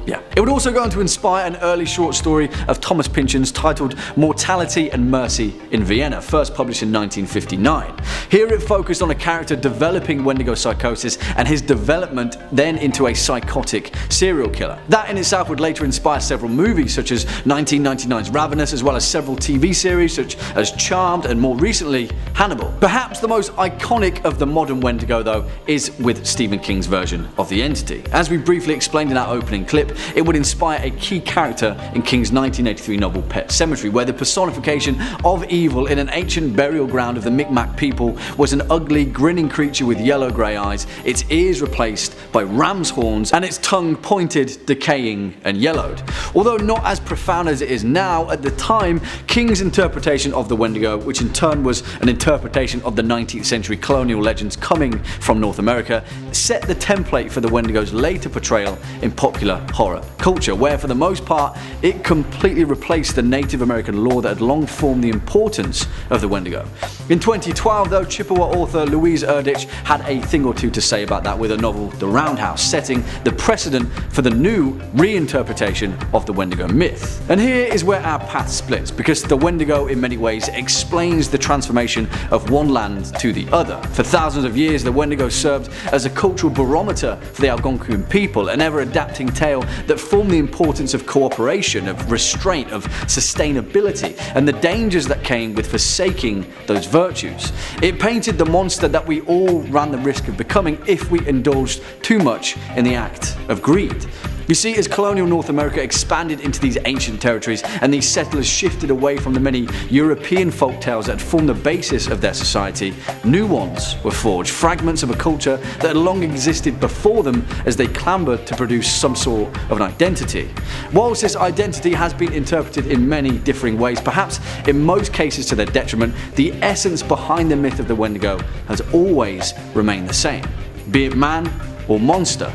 Yeah. It would also go on to inspire an early short story of Thomas Pynchon's titled Mortality and Mercy in Vienna, first published in 1959. Here it focused on a character developing Wendigo psychosis and his development then into a psychotic serial killer. That in itself would later inspire several movies such as 1999's Ravenous, as well as several TV series such as Charmed and more recently Hannibal. Perhaps the most iconic of the modern Wendigo though is with Stephen King's version of the entity. As we briefly explained in our opening clip, it would inspire a key character in King's 1983 novel Pet Sematary, where the personification of evil in an ancient burial ground of the Micmac people was an ugly, grinning creature with yellow-grey eyes, its ears replaced by ram's horns, and its tongue pointed, decaying, and yellowed. Although not as profound as it is now, at the time, King's interpretation of the Wendigo, which in turn was an interpretation of the 19th century colonial legends coming from North America, set the template for the Wendigo's later portrayal in popular horror culture, where for the most part it completely replaced the Native American lore that had long formed the importance of the Wendigo. In 2012 though, Chippewa author Louise Erdrich had a thing or two to say about that with a novel The Roundhouse, setting the precedent for the new reinterpretation of the Wendigo myth. And here is where our path splits, because the Wendigo in many ways explains the transformation of one land to the other. For thousands of years the Wendigo served as a cultural barometer for the Algonquian people, an ever-adapting tale that formed the importance of cooperation, of restraint, of sustainability, and the dangers that came with forsaking those virtues. It painted the monster that we all ran the risk of becoming if we indulged too much in the act of greed. You see, as colonial North America expanded into these ancient territories and these settlers shifted away from the many European folktales that had formed the basis of their society, new ones were forged, fragments of a culture that had long existed before them as they clambered to produce some sort of an identity. Whilst this identity has been interpreted in many differing ways, perhaps in most cases to their detriment, the essence behind the myth of the Wendigo has always remained the same. Be it man or monster,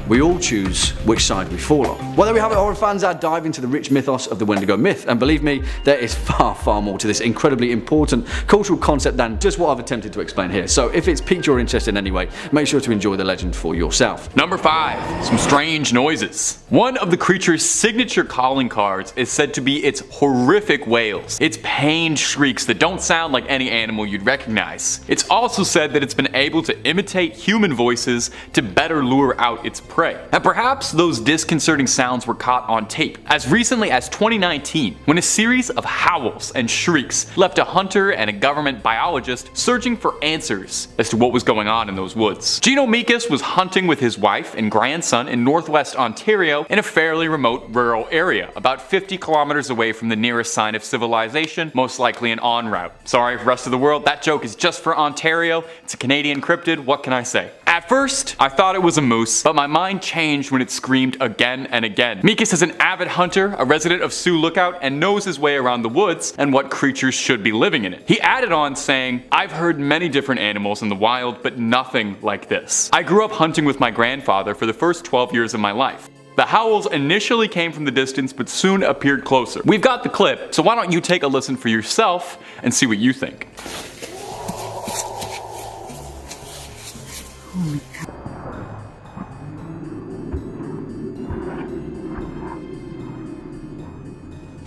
we all choose which side we fall on. Well, there we have it, horror fans, our dive into the rich mythos of the Wendigo myth. And believe me, there is far more to this incredibly important cultural concept than just what I've attempted to explain here. So if it's piqued your interest in any way, make sure to enjoy the legend for yourself. Number 5. Some strange noises. One of the creature's signature calling cards is said to be its horrific wails, its pained shrieks that don't sound like any animal you'd recognize. It's also said that it's been able to imitate human voices to better lure out its prey. And perhaps those disconcerting sounds were caught on tape as recently as 2019, when a series of howls and shrieks left a hunter and a government biologist searching for answers as to what was going on in those woods. Gino Mikas was hunting with his wife and grandson in northwest Ontario in a fairly remote rural area, about 50 kilometers away from the nearest sign of civilization, most likely an en route. Sorry, rest of the world, that joke is just for Ontario. It's a Canadian cryptid, what can I say? At first, I thought it was a moose, but my mind changed when it screamed again and again. Mikas is an avid hunter, a resident of Sioux Lookout, and knows his way around the woods and what creatures should be living in it. He added on saying, "I've heard many different animals in the wild, but nothing like this. I grew up hunting with my grandfather for the first 12 years of my life. The howls initially came from the distance, but soon appeared closer." We've got the clip, so why don't you take a listen for yourself and see what you think.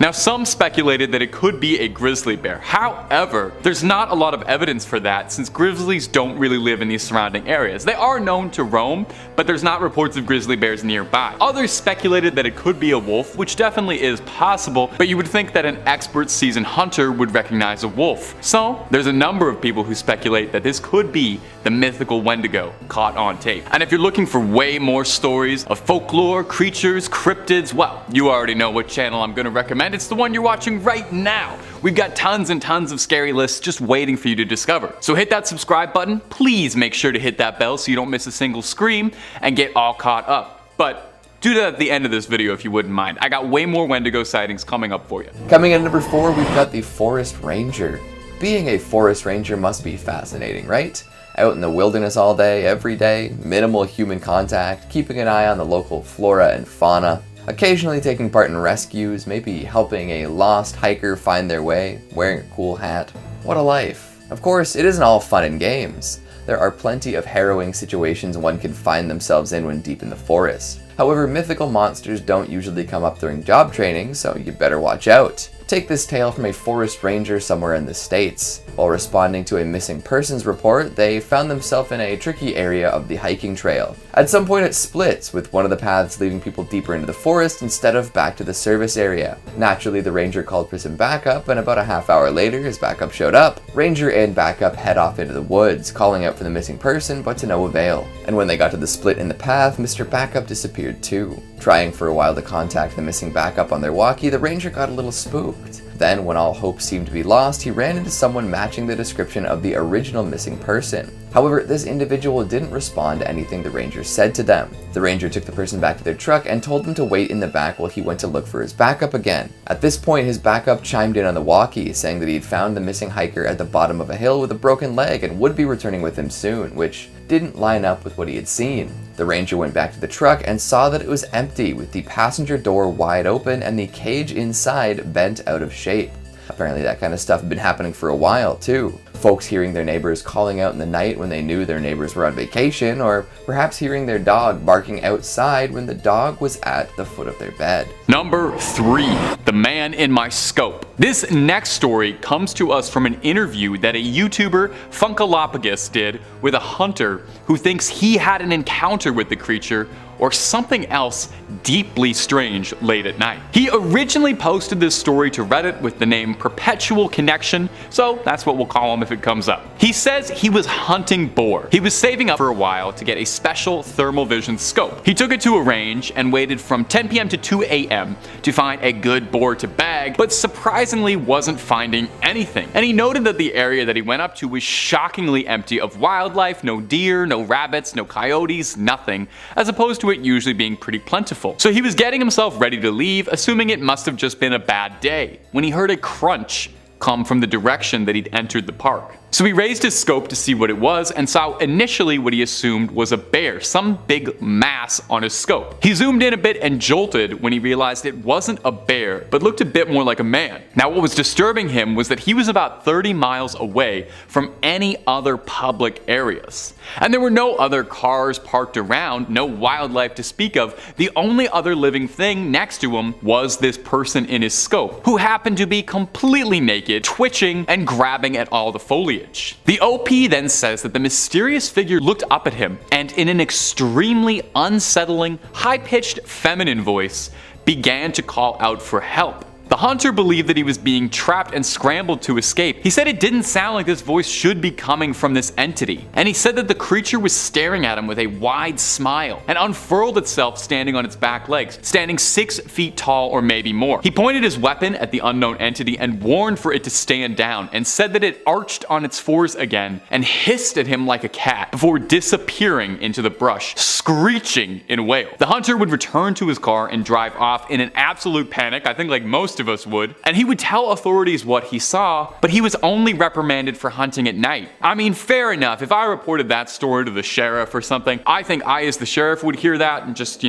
Now, some speculated that it could be a grizzly bear. However, there's not a lot of evidence for that since grizzlies don't really live in these surrounding areas. They are known to roam, but there's not reports of grizzly bears nearby. Others speculated that it could be a wolf, which definitely is possible, but you would think that an expert seasoned hunter would recognize a wolf. So, there's a number of people who speculate that this could be the mythical Wendigo caught on tape. And if you're looking for way more stories of folklore, creatures, cryptids, well, you already know what channel I'm gonna recommend. It's the one you're watching right now. We've got tons and tons of scary lists just waiting for you to discover. So hit that subscribe button, please make sure to hit that bell so you don't miss a single scream and get all caught up. But do that at the end of this video if you wouldn't mind. I got way more Wendigo sightings coming up for you. Coming in number 4, we've got the Forest Ranger. Being a Forest Ranger must be fascinating, right? Out in the wilderness all day, every day, minimal human contact, keeping an eye on the local flora and fauna, occasionally taking part in rescues, maybe helping a lost hiker find their way, wearing a cool hat. What a life. Of course, it isn't all fun and games. there are plenty of harrowing situations one can find themselves in when deep in the forest. However, mythical monsters don't usually come up during job training, so you better watch out. Take this tale from a forest ranger somewhere in the States. While responding to a missing persons report, they found themselves in a tricky area of the hiking trail. At some point it splits, with one of the paths leading people deeper into the forest instead of back to the service area. Naturally, the ranger called for some backup, and about a half hour later his backup showed up. Ranger and backup head off into the woods, calling out for the missing person, but to no avail. And when they got to the split in the path, Mr. Backup disappeared too. Trying for a while to contact the missing backup on their walkie, the ranger got a little spooked. Then, when all hope seemed to be lost, he ran into someone matching the description of the original missing person. However, this individual didn't respond to anything the ranger said to them. The ranger took the person back to their truck and told them to wait in the back while he went to look for his backup again. At this point, his backup chimed in on the walkie, saying that he'd found the missing hiker at the bottom of a hill with a broken leg and would be returning with him soon, which didn't line up with what he had seen. The ranger went back to the truck and saw that it was empty, with the passenger door wide open and the cage inside bent out of shape. Apparently that kind of stuff had been happening for a while too. Folks hearing their neighbors calling out in the night when they knew their neighbors were on vacation, or perhaps hearing their dog barking outside when the dog was at the foot of their bed. Number 3, the man in my scope. This next story comes to us from an interview that a YouTuber, Funkalopagus, did with a hunter who thinks he had an encounter with the creature or something else deeply strange late at night. He originally posted this story to Reddit with the name Perpetual Connection, so that's what we'll call him if it comes up. He says he was hunting boar. He was saving up for a while to get a special thermal vision scope. He took it to a range and waited from 10 p.m. to 2 a.m. to find a good boar to bag, but surprisingly wasn't finding anything. And he noted that the area that he went up to was shockingly empty of wildlife, no deer, no rabbits, no coyotes, nothing, as opposed to it usually being pretty plentiful. So he was getting himself ready to leave, assuming it must have just been a bad day, when he heard a crunch come from the direction that he'd entered the park. So he raised his scope to see what it was and saw initially what he assumed was a bear, some big mass on his scope. He zoomed in a bit and jolted when he realized it wasn't a bear, but looked a bit more like a man. Now what was disturbing him was that he was about 30 miles away from any other public areas. And there were no other cars parked around, no wildlife to speak of. The only other living thing next to him was this person in his scope, who happened to be completely naked, twitching and grabbing at all the foliage. The OP then says that the mysterious figure looked up at him and in an extremely unsettling, high-pitched feminine voice began to call out for help. The hunter believed that he was being trapped and scrambled to escape. He said it didn't sound like this voice should be coming from this entity. And he said that the creature was staring at him with a wide smile and unfurled itself standing on its back legs, standing 6 feet tall or maybe more. He pointed his weapon at the unknown entity and warned for it to stand down, and said that it arched on its fours again and hissed at him like a cat before disappearing into the brush, screeching in wail. The hunter would return to his car and drive off in an absolute panic, I think like most of us would, and he would tell authorities what he saw, but he was only reprimanded for hunting at night. I mean, fair enough. If I reported that story to the sheriff or something, I think I as the sheriff would hear that and just,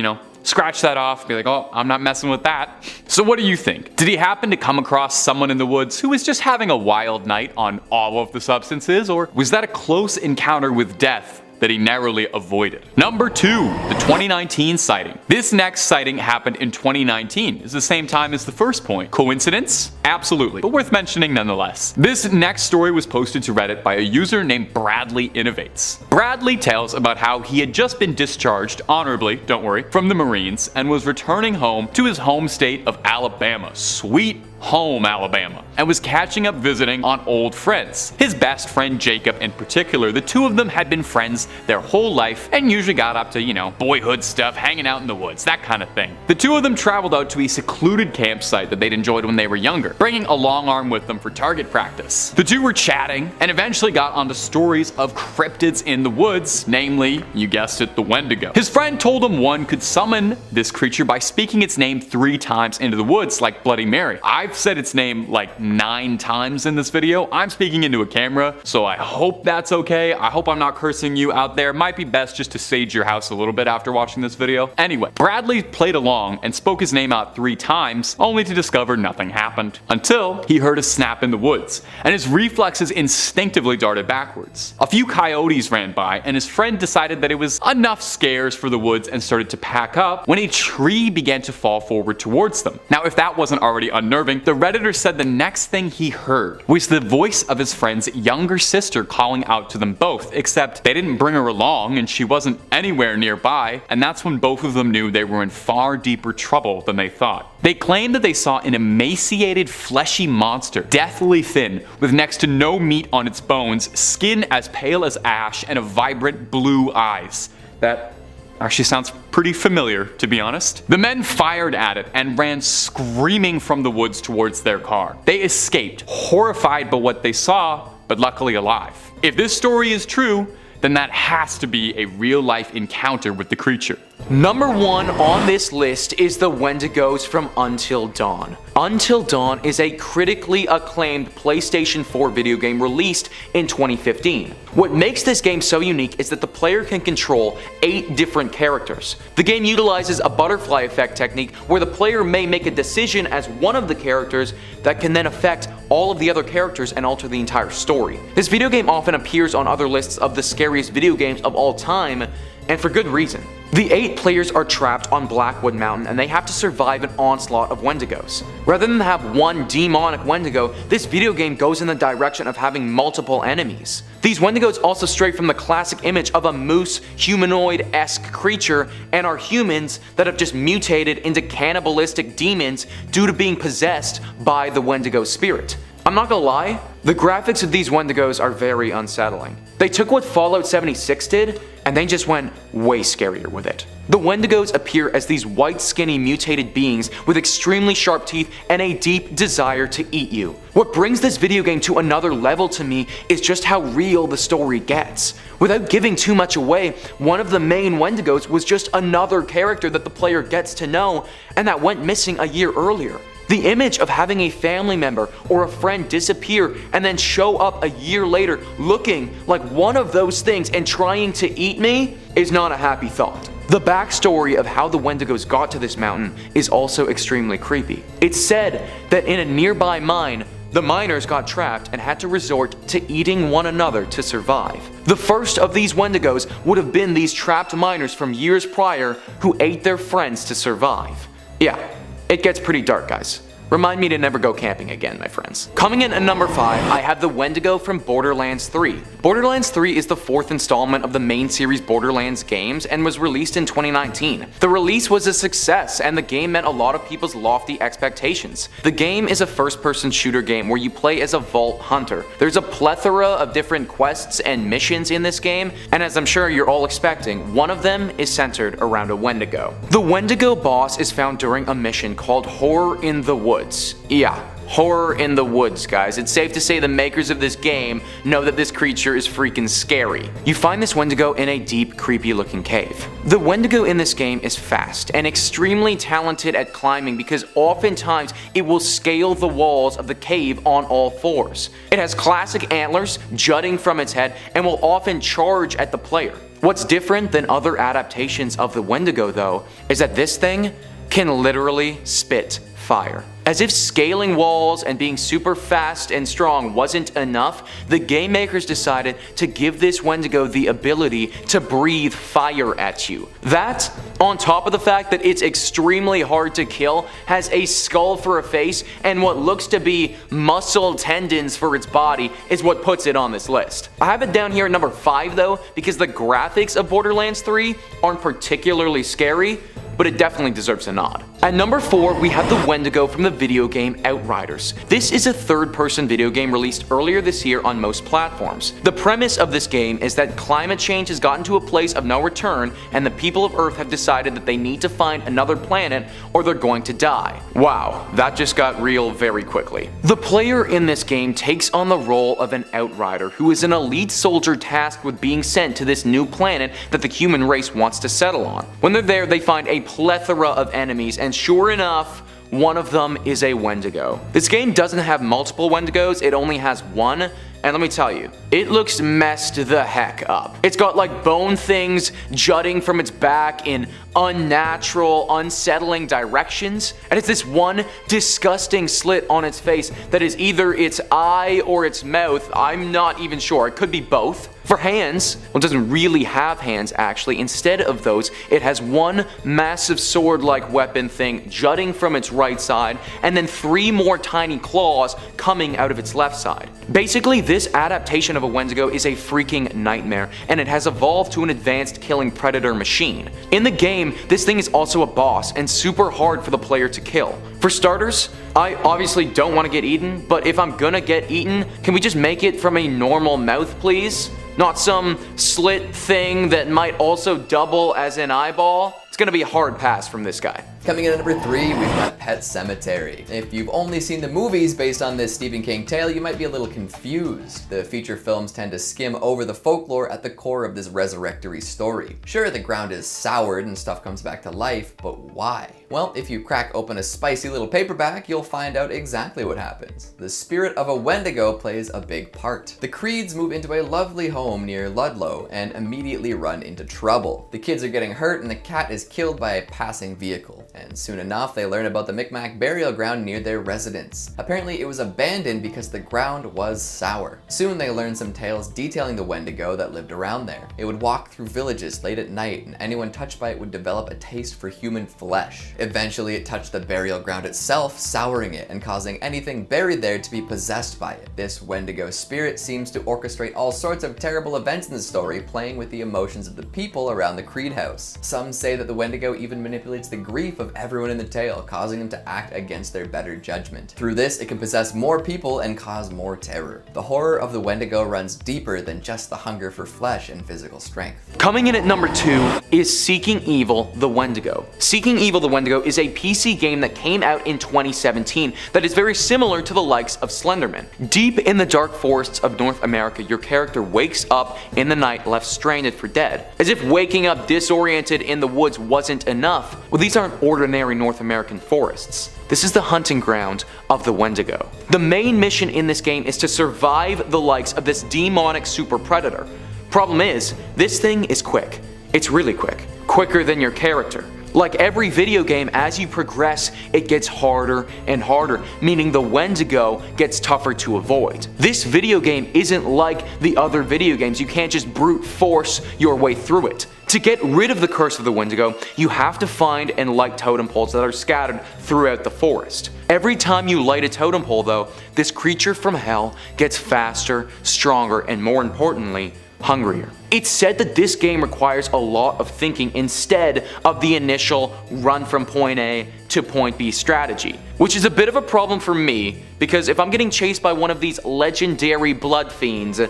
scratch that off, be like, oh, I'm not messing with that. So what do you think? Did he happen to come across someone in the woods who was just having a wild night on all of the substances, or was that a close encounter with death that he narrowly avoided? Number 2, the 2019 sighting. This next sighting happened in 2019. It's the same time as the first point. Coincidence? Absolutely, but worth mentioning nonetheless. This next story was posted to Reddit by a user named Bradley Innovates. Bradley tells about how he had just been discharged, honorably, don't worry, from the Marines and was returning home to his home state of Alabama. Sweet home Alabama, and was catching up visiting on old friends. His best friend Jacob in particular. The two of them had been friends their whole life and usually got up to, boyhood stuff, hanging out in the woods, that kind of thing. The two of them traveled out to a secluded campsite that they'd enjoyed when they were younger, bringing a long arm with them for target practice. The two were chatting and eventually got onto stories of cryptids in the woods, namely, you guessed it, the Wendigo. His friend told him one could summon this creature by speaking its name 3 times into the woods like Bloody Mary. I've I've said its name like 9 times in this video. I'm speaking into a camera, so I hope that's okay. I hope I'm not cursing you out there. Might be best just to sage your house a little bit after watching this video. Anyway, Bradley played along and spoke his name out 3 times, only to discover nothing happened. Until he heard a snap in the woods, and his reflexes instinctively darted backwards. A few coyotes ran by, and his friend decided that it was enough scares for the woods and started to pack up when a tree began to fall forward towards them. Now, if that wasn't already unnerving, the Redditor said the next thing he heard was the voice of his friend's younger sister calling out to them both, except they didn't bring her along and she wasn't anywhere nearby, and that's when both of them knew they were in far deeper trouble than they thought. They claimed that they saw an emaciated, fleshy monster, deathly thin, with next to no meat on its bones, skin as pale as ash, and a vibrant blue eyes. That actually sounds pretty familiar, to be honest. The men fired at it and ran screaming from the woods towards their car. They escaped, horrified by what they saw, but luckily alive. If this story is true, then that has to be a real-life encounter with the creature. Number 1 on this list is the Wendigos from Until Dawn. Until Dawn is a critically acclaimed PlayStation 4 video game released in 2015. What makes this game so unique is that the player can control 8 different characters. The game utilizes a butterfly effect technique where the player may make a decision as one of the characters that can then affect all of the other characters and alter the entire story. This video game often appears on other lists of the scariest video games of all time, and for good reason. The 8 players are trapped on Blackwood Mountain and they have to survive an onslaught of Wendigos. Rather than have one demonic Wendigo, this video game goes in the direction of having multiple enemies. These Wendigos also stray from the classic image of a moose humanoid-esque creature and are humans that have just mutated into cannibalistic demons due to being possessed by the Wendigo spirit. I'm not gonna lie, the graphics of these Wendigos are very unsettling. They took what Fallout 76 did, and they just went way scarier with it. The Wendigos appear as these white skinny mutated beings with extremely sharp teeth and a deep desire to eat you. What brings this video game to another level to me is just how real the story gets. Without giving too much away, one of the main Wendigos was just another character that the player gets to know and that went missing a year earlier. The image of having a family member or a friend disappear and then show up a year later looking like one of those things and trying to eat me is not a happy thought. The backstory of how the Wendigos got to this mountain is also extremely creepy. It's said that in a nearby mine, the miners got trapped and had to resort to eating one another to survive. The first of these Wendigos would have been these trapped miners from years prior who ate their friends to survive. Yeah. It gets pretty dark, guys. Remind me to never go camping again, my friends. Coming in at number 5, I have the Wendigo from Borderlands 3. Borderlands 3 is the 4th installment of the main series Borderlands games and was released in 2019. The release was a success and the game met a lot of people's lofty expectations. The game is a first-person shooter game where you play as a vault hunter. There's a plethora of different quests and missions in this game, and as I'm sure you're all expecting, one of them is centered around a Wendigo. The Wendigo boss is found during a mission called Horror in the Woods. Yeah, Horror in the Woods, guys. It's safe to say the makers of this game know that this creature is freaking scary. You find this Wendigo in a deep, creepy looking cave. The Wendigo in this game is fast and extremely talented at climbing because oftentimes it will scale the walls of the cave on all 4s. It has classic antlers jutting from its head and will often charge at the player. What's different than other adaptations of the Wendigo though, is that this thing can literally spit fire. As if scaling walls and being super fast and strong wasn't enough, the game makers decided to give this Wendigo the ability to breathe fire at you. That, on top of the fact that it's extremely hard to kill, has a skull for a face, and what looks to be muscle tendons for its body is what puts it on this list. I have it down here at number 5 though, because the graphics of Borderlands 3 aren't particularly scary, but it definitely deserves a nod. At number 4, we have the Wendigo from the video game Outriders. This is a third-person video game released earlier this year on most platforms. The premise of this game is that climate change has gotten to a place of no return, and the people of Earth have decided that they need to find another planet or they're going to die. Wow, that just got real very quickly. The player in this game takes on the role of an Outrider, who is an elite soldier tasked with being sent to this new planet that the human race wants to settle on. When they're there, they find a plethora of enemies, and sure enough, one of them is a Wendigo. This game doesn't have multiple Wendigos, it only has one. And let me tell you, it looks messed the heck up. It's got like bone things jutting from its back in unnatural, unsettling directions. And it's this one disgusting slit on its face that is either its eye or its mouth. I'm not even sure. It could be both. For hands, well, it doesn't really have hands actually. Instead of those, it has one massive sword-like weapon thing jutting from its right side, and then 3 more tiny claws coming out of its left side. Basically, this adaptation of a Wendigo is a freaking nightmare, and it has evolved to an advanced killing predator machine. In the game, this thing is also a boss, and super hard for the player to kill. For starters, I obviously don't want to get eaten, but if I'm gonna get eaten, can we just make it from a normal mouth, please? Not some slit thing that might also double as an eyeball. It's gonna be a hard pass from this guy. Coming in at number 3, we've got Pet Sematary. If you've only seen the movies based on this Stephen King tale, you might be a little confused. The feature films tend to skim over the folklore at the core of this resurrectory story. Sure, the ground is soured and stuff comes back to life, but why? Well, if you crack open a spicy little paperback, you'll find out exactly what happens. The spirit of a Wendigo plays a big part. The Creeds move into a lovely home near Ludlow and immediately run into trouble. The kids are getting hurt and the cat is killed by a passing vehicle. And soon enough, they learn about the Micmac burial ground near their residence. Apparently, it was abandoned because the ground was sour. Soon, they learn some tales detailing the Wendigo that lived around there. It would walk through villages late at night, and anyone touched by it would develop a taste for human flesh. Eventually, it touched the burial ground itself, souring it and causing anything buried there to be possessed by it. This Wendigo spirit seems to orchestrate all sorts of terrible events in the story, playing with the emotions of the people around the Creed house. Some say that the Wendigo even manipulates the grief of everyone in the tale, causing them to act against their better judgment. Through this, it can possess more people and cause more terror. The horror of the Wendigo runs deeper than just the hunger for flesh and physical strength. Coming in at number 2 is Seeking Evil: The Wendigo. Seeking Evil: The Wendigo is a PC game that came out in 2017 that is very similar to the likes of Slenderman. Deep in the dark forests of North America, your character wakes up in the night left stranded for dead. As if waking up disoriented in the woods wasn't enough, well, these aren't ordinary North American forests. This is the hunting ground of the Wendigo. The main mission in this game is to survive the likes of this demonic super predator. Problem is, this thing is quick. It's really quick. Quicker than your character. Like every video game, as you progress, it gets harder and harder, meaning the Wendigo gets tougher to avoid. This video game isn't like the other video games. You can't just brute force your way through it. To get rid of the curse of the Wendigo, you have to find and light totem poles that are scattered throughout the forest. Every time you light a totem pole though, this creature from hell gets faster, stronger, and more importantly, hungrier. It's said that this game requires a lot of thinking instead of the initial run from point A to point B strategy, which is a bit of a problem for me because if I'm getting chased by one of these legendary blood fiends,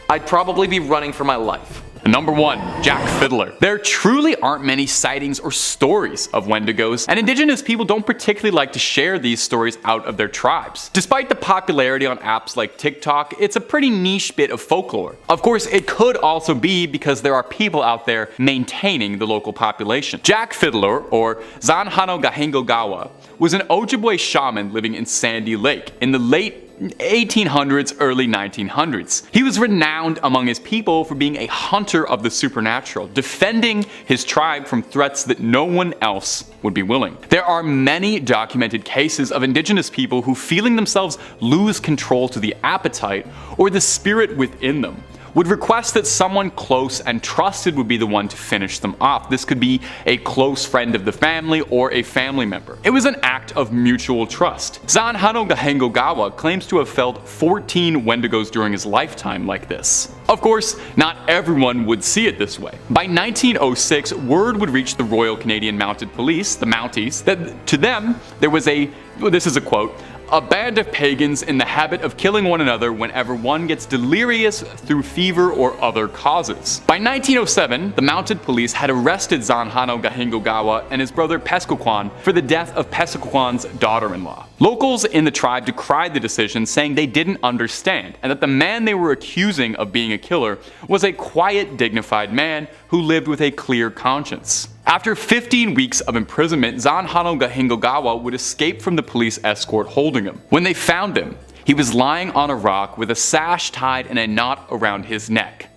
I'd probably be running for my life. Number 1, Jack Fiddler. There truly aren't many sightings or stories of Wendigos, and indigenous people don't particularly like to share these stories out of their tribes. Despite the popularity on apps like TikTok, it's a pretty niche bit of folklore. Of course, it could also be because there are people out there maintaining the local population. Jack Fiddler, or Zanhano Gahengogawa, was an Ojibwe shaman living in Sandy Lake in the late 1800s, early 1900s. He was renowned among his people for being a hunter of the supernatural, defending his tribe from threats that no one else would be willing. There are many documented cases of indigenous people who, feeling themselves lose control to the appetite or the spirit within them, would request that someone close and trusted would be the one to finish them off. This could be a close friend of the family or a family member. It was an act of mutual trust. Zanhano Gahengogawa claims to have felled 14 Wendigos during his lifetime like this. Of course, not everyone would see it this way. By 1906, word would reach the Royal Canadian Mounted Police, the Mounties, that to them there was this is a quote, "a band of pagans in the habit of killing one another whenever one gets delirious through fever or other causes." By 1907, the mounted police had arrested Zanhano Gahengogawa and his brother Pescoquan for the death of Pescoquan's daughter-in-law. Locals in the tribe decried the decision, saying they didn't understand, and that the man they were accusing of being a killer was a quiet, dignified man who lived with a clear conscience. After 15 weeks of imprisonment, Zanhano Gahingogawa would escape from the police escort holding him. When they found him, he was lying on a rock with a sash tied in a knot around his neck.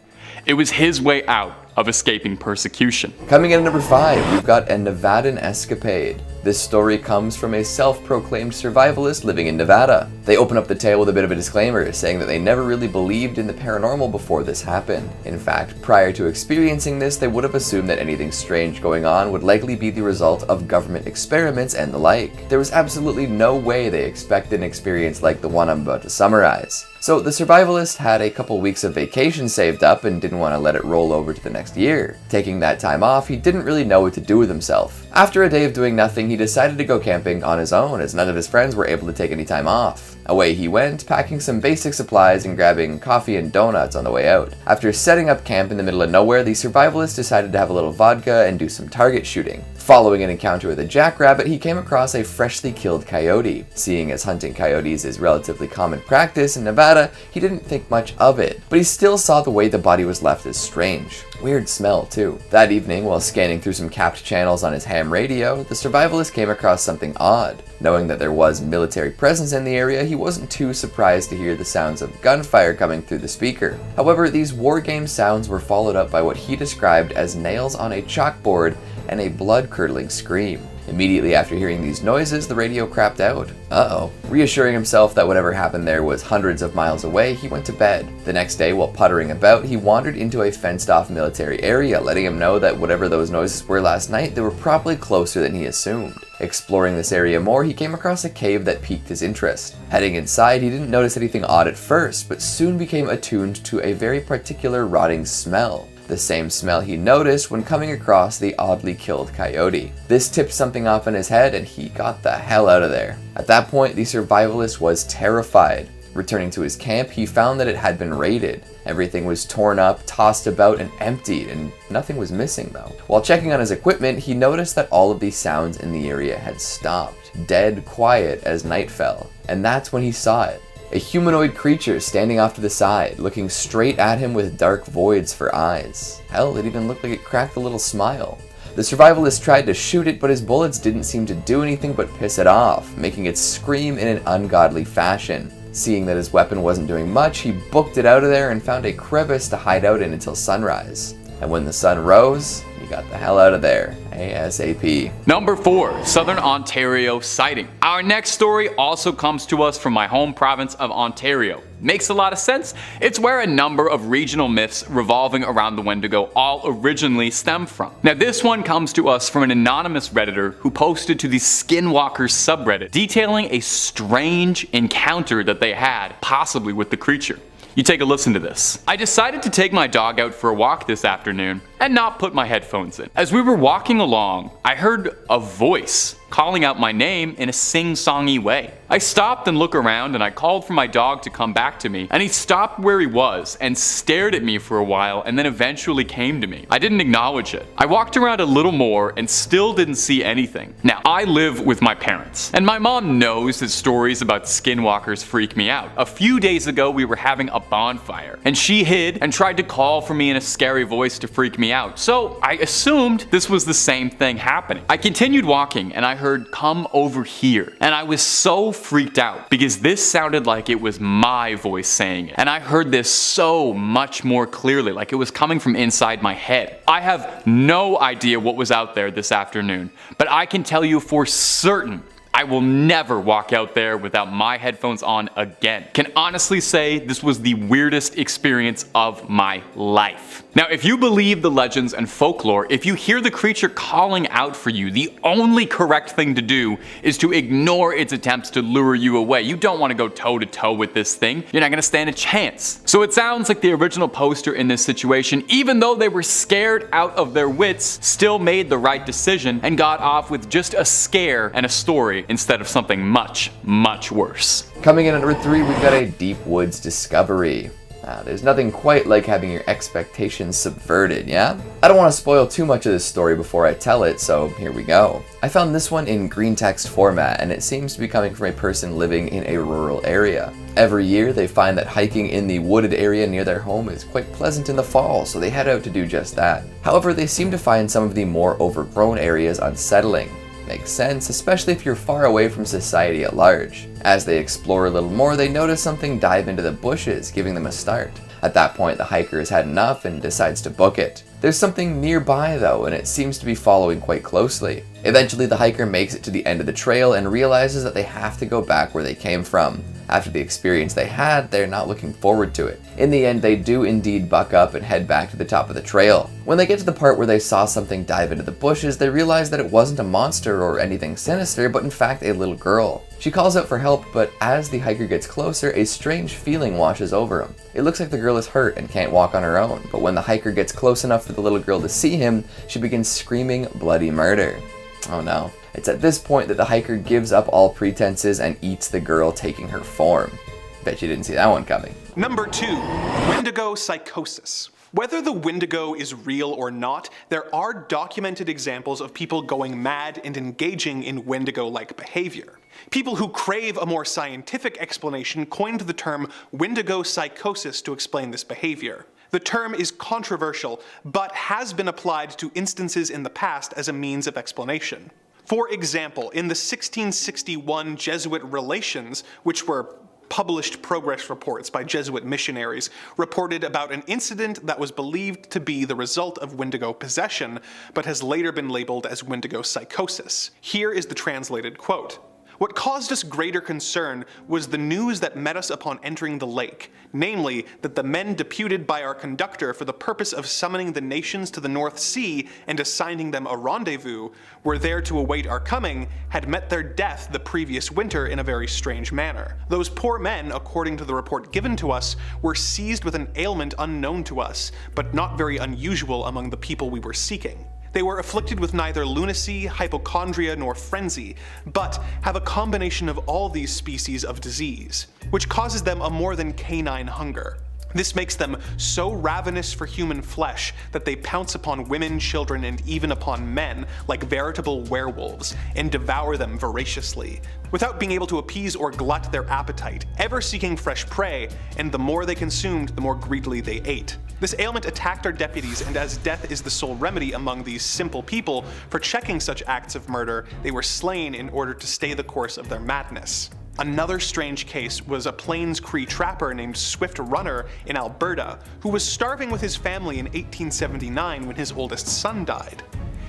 It was his way out of escaping persecution. Coming in at number 5, we've got a Nevadan escapade. This story comes from a self-proclaimed survivalist living in Nevada. They open up the tale with a bit of a disclaimer, saying that they never really believed in the paranormal before this happened. In fact, prior to experiencing this, they would have assumed that anything strange going on would likely be the result of government experiments and the like. There was absolutely no way they expected an experience like the one I'm about to summarize. So the survivalist had a couple weeks of vacation saved up and didn't want to let it roll over to the next year. Taking that time off, he didn't really know what to do with himself. After a day of doing nothing, he decided to go camping on his own, as none of his friends were able to take any time off. Away he went, packing some basic supplies and grabbing coffee and donuts on the way out. After setting up camp in the middle of nowhere, the survivalist decided to have a little vodka and do some target shooting. Following an encounter with a jackrabbit, he came across a freshly killed coyote. Seeing as hunting coyotes is relatively common practice in Nevada, he didn't think much of it, but he still saw the way the body was left as strange. Weird smell too. That evening, while scanning through some capped channels on his ham radio, the survivalist came across something odd. Knowing that there was military presence in the area, he wasn't too surprised to hear the sounds of gunfire coming through the speaker. However, these wargame sounds were followed up by what he described as nails on a chalkboard and a blood-curdling scream. Immediately after hearing these noises, the radio crapped out. Uh-oh. Reassuring himself that whatever happened there was hundreds of miles away, he went to bed. The next day, while puttering about, he wandered into a fenced-off military area, letting him know that whatever those noises were last night, they were probably closer than he assumed. Exploring this area more, he came across a cave that piqued his interest. Heading inside, he didn't notice anything odd at first, but soon became attuned to a very particular rotting smell. The same smell he noticed when coming across the oddly killed coyote. This tipped something off in his head and he got the hell out of there. At that point, the survivalist was terrified. Returning to his camp, he found that it had been raided. Everything was torn up, tossed about, and emptied, and nothing was missing though. While checking on his equipment, he noticed that all of these sounds in the area had stopped, dead quiet as night fell. And that's when he saw it. A humanoid creature standing off to the side, looking straight at him with dark voids for eyes. Hell, it even looked like it cracked a little smile. The survivalist tried to shoot it, but his bullets didn't seem to do anything but piss it off, making it scream in an ungodly fashion. Seeing that his weapon wasn't doing much, he booked it out of there and found a crevice to hide out in until sunrise. And when the sun rose, he got the hell out of there, ASAP. Number 4, Southern Ontario sighting. Our next story also comes to us from my home province of Ontario. Makes a lot of sense. It's where a number of regional myths revolving around the Wendigo all originally stem from. Now this one comes to us from an anonymous Redditor who posted to the Skinwalkers subreddit detailing a strange encounter that they had, possibly with the creature. You take a listen to this. I decided to take my dog out for a walk this afternoon and not put my headphones in. As we were walking along, I heard a voice calling out my name in a sing-songy way. I stopped and looked around and I called for my dog to come back to me, and he stopped where he was and stared at me for a while and then eventually came to me. I didn't acknowledge it. I walked around a little more and still didn't see anything. Now, I live with my parents, and my mom knows that stories about skinwalkers freak me out. A few days ago, we were having a bonfire, and she hid and tried to call for me in a scary voice to freak me out, so I assumed this was the same thing happening. I continued walking and I heard "come over here," and I was so freaked out because this sounded like it was my voice saying it, and I heard this so much more clearly, like it was coming from inside my head. I have no idea what was out there this afternoon, but I can tell you for certain I will never walk out there without my headphones on again. Can honestly say this was the weirdest experience of my life. Now, if you believe the legends and folklore, if you hear the creature calling out for you, the only correct thing to do is to ignore its attempts to lure you away. You don't want to go toe to toe with this thing. You're not going to stand a chance. So it sounds like the original poster in this situation, even though they were scared out of their wits, still made the right decision and got off with just a scare and a story instead of something much, much worse. Coming in at number 3, we've got a deep woods discovery. There's nothing quite like having your expectations subverted, yeah? I don't want to spoil too much of this story before I tell it, so here we go. I found this one in green text format, and it seems to be coming from a person living in a rural area. Every year, they find that hiking in the wooded area near their home is quite pleasant in the fall, so they head out to do just that. However, they seem to find some of the more overgrown areas unsettling. Makes sense, especially if you're far away from society at large. As they explore a little more, they notice something dive into the bushes, giving them a start. At that point, the hiker has had enough and decides to book it. There's something nearby though, and it seems to be following quite closely. Eventually, the hiker makes it to the end of the trail and realizes that they have to go back where they came from. After the experience they had, they're not looking forward to it. In the end, they do indeed buck up and head back to the top of the trail. When they get to the part where they saw something dive into the bushes, they realize that it wasn't a monster or anything sinister, but in fact a little girl. She calls out for help, but as the hiker gets closer, a strange feeling washes over him. It looks like the girl is hurt and can't walk on her own, but when the hiker gets close enough for the little girl to see him, she begins screaming bloody murder. Oh no. It's at this point that the hiker gives up all pretenses and eats the girl, taking her form. Bet you didn't see that one coming. Number 2, Wendigo psychosis. Whether the Wendigo is real or not, there are documented examples of people going mad and engaging in Wendigo-like behavior. People who crave a more scientific explanation coined the term Wendigo psychosis to explain this behavior. The term is controversial, but has been applied to instances in the past as a means of explanation. For example, in the 1661 Jesuit Relations, which were published progress reports by Jesuit missionaries, reported about an incident that was believed to be the result of Wendigo possession, but has later been labeled as Wendigo psychosis. Here is the translated quote. What caused us greater concern was the news that met us upon entering the lake, namely, that the men deputed by our conductor for the purpose of summoning the nations to the North Sea and assigning them a rendezvous, were there to await our coming, had met their death the previous winter in a very strange manner. Those poor men, according to the report given to us, were seized with an ailment unknown to us, but not very unusual among the people we were seeking. They were afflicted with neither lunacy, hypochondria, nor frenzy, but have a combination of all these species of disease, which causes them a more than canine hunger. This makes them so ravenous for human flesh that they pounce upon women, children, and even upon men like veritable werewolves, and devour them voraciously, without being able to appease or glut their appetite, ever seeking fresh prey, and the more they consumed, the more greedily they ate. This ailment attacked our deputies, and as death is the sole remedy among these simple people for checking such acts of murder, they were slain in order to stay the course of their madness. Another strange case was a Plains Cree trapper named Swift Runner in Alberta, who was starving with his family in 1879 when his oldest son died.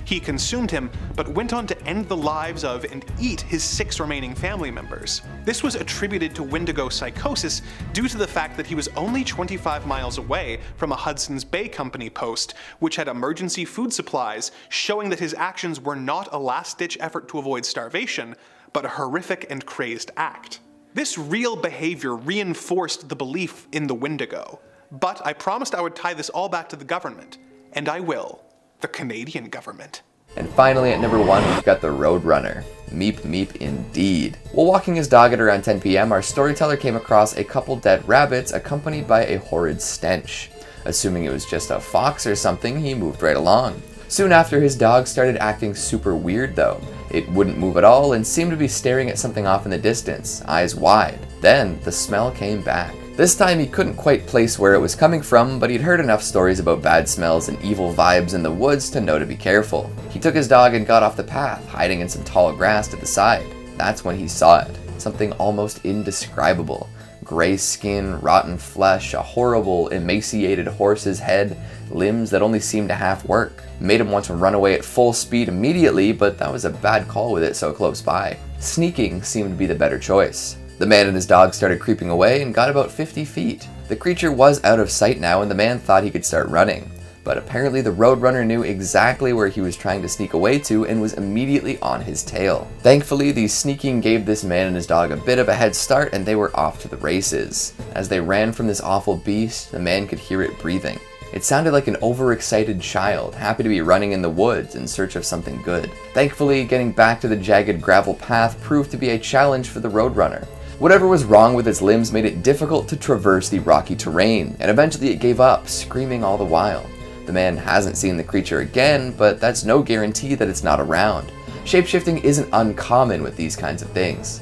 He consumed him, but went on to end the lives of and eat his 6 remaining family members. This was attributed to Wendigo psychosis due to the fact that he was only 25 miles away from a Hudson's Bay Company post, which had emergency food supplies, showing that his actions were not a last-ditch effort to avoid starvation, but a horrific and crazed act. This real behavior reinforced the belief in the Wendigo. But I promised I would tie this all back to the government, and I will. The Canadian government. And finally, at number 1, we've got the Roadrunner. Meep meep indeed. While walking his dog at around 10 p.m, our storyteller came across a couple dead rabbits accompanied by a horrid stench. Assuming it was just a fox or something, he moved right along. Soon after, his dog started acting super weird though. It wouldn't move at all and seemed to be staring at something off in the distance, eyes wide. Then, the smell came back. This time he couldn't quite place where it was coming from, but he'd heard enough stories about bad smells and evil vibes in the woods to know to be careful. He took his dog and got off the path, hiding in some tall grass to the side. That's when he saw it. Something almost indescribable. Gray skin, rotten flesh, a horrible, emaciated horse's head, limbs that only seemed to half work. Made him want to run away at full speed immediately, but that was a bad call with it so close by. Sneaking seemed to be the better choice. The man and his dog started creeping away and got about 50 feet. The creature was out of sight now and the man thought he could start running. But apparently the Roadrunner knew exactly where he was trying to sneak away to and was immediately on his tail. Thankfully, the sneaking gave this man and his dog a bit of a head start and they were off to the races. As they ran from this awful beast, the man could hear it breathing. It sounded like an overexcited child, happy to be running in the woods in search of something good. Thankfully, getting back to the jagged gravel path proved to be a challenge for the Roadrunner. Whatever was wrong with its limbs made it difficult to traverse the rocky terrain, and eventually it gave up, screaming all the while. The man hasn't seen the creature again, but that's no guarantee that it's not around. Shapeshifting isn't uncommon with these kinds of things.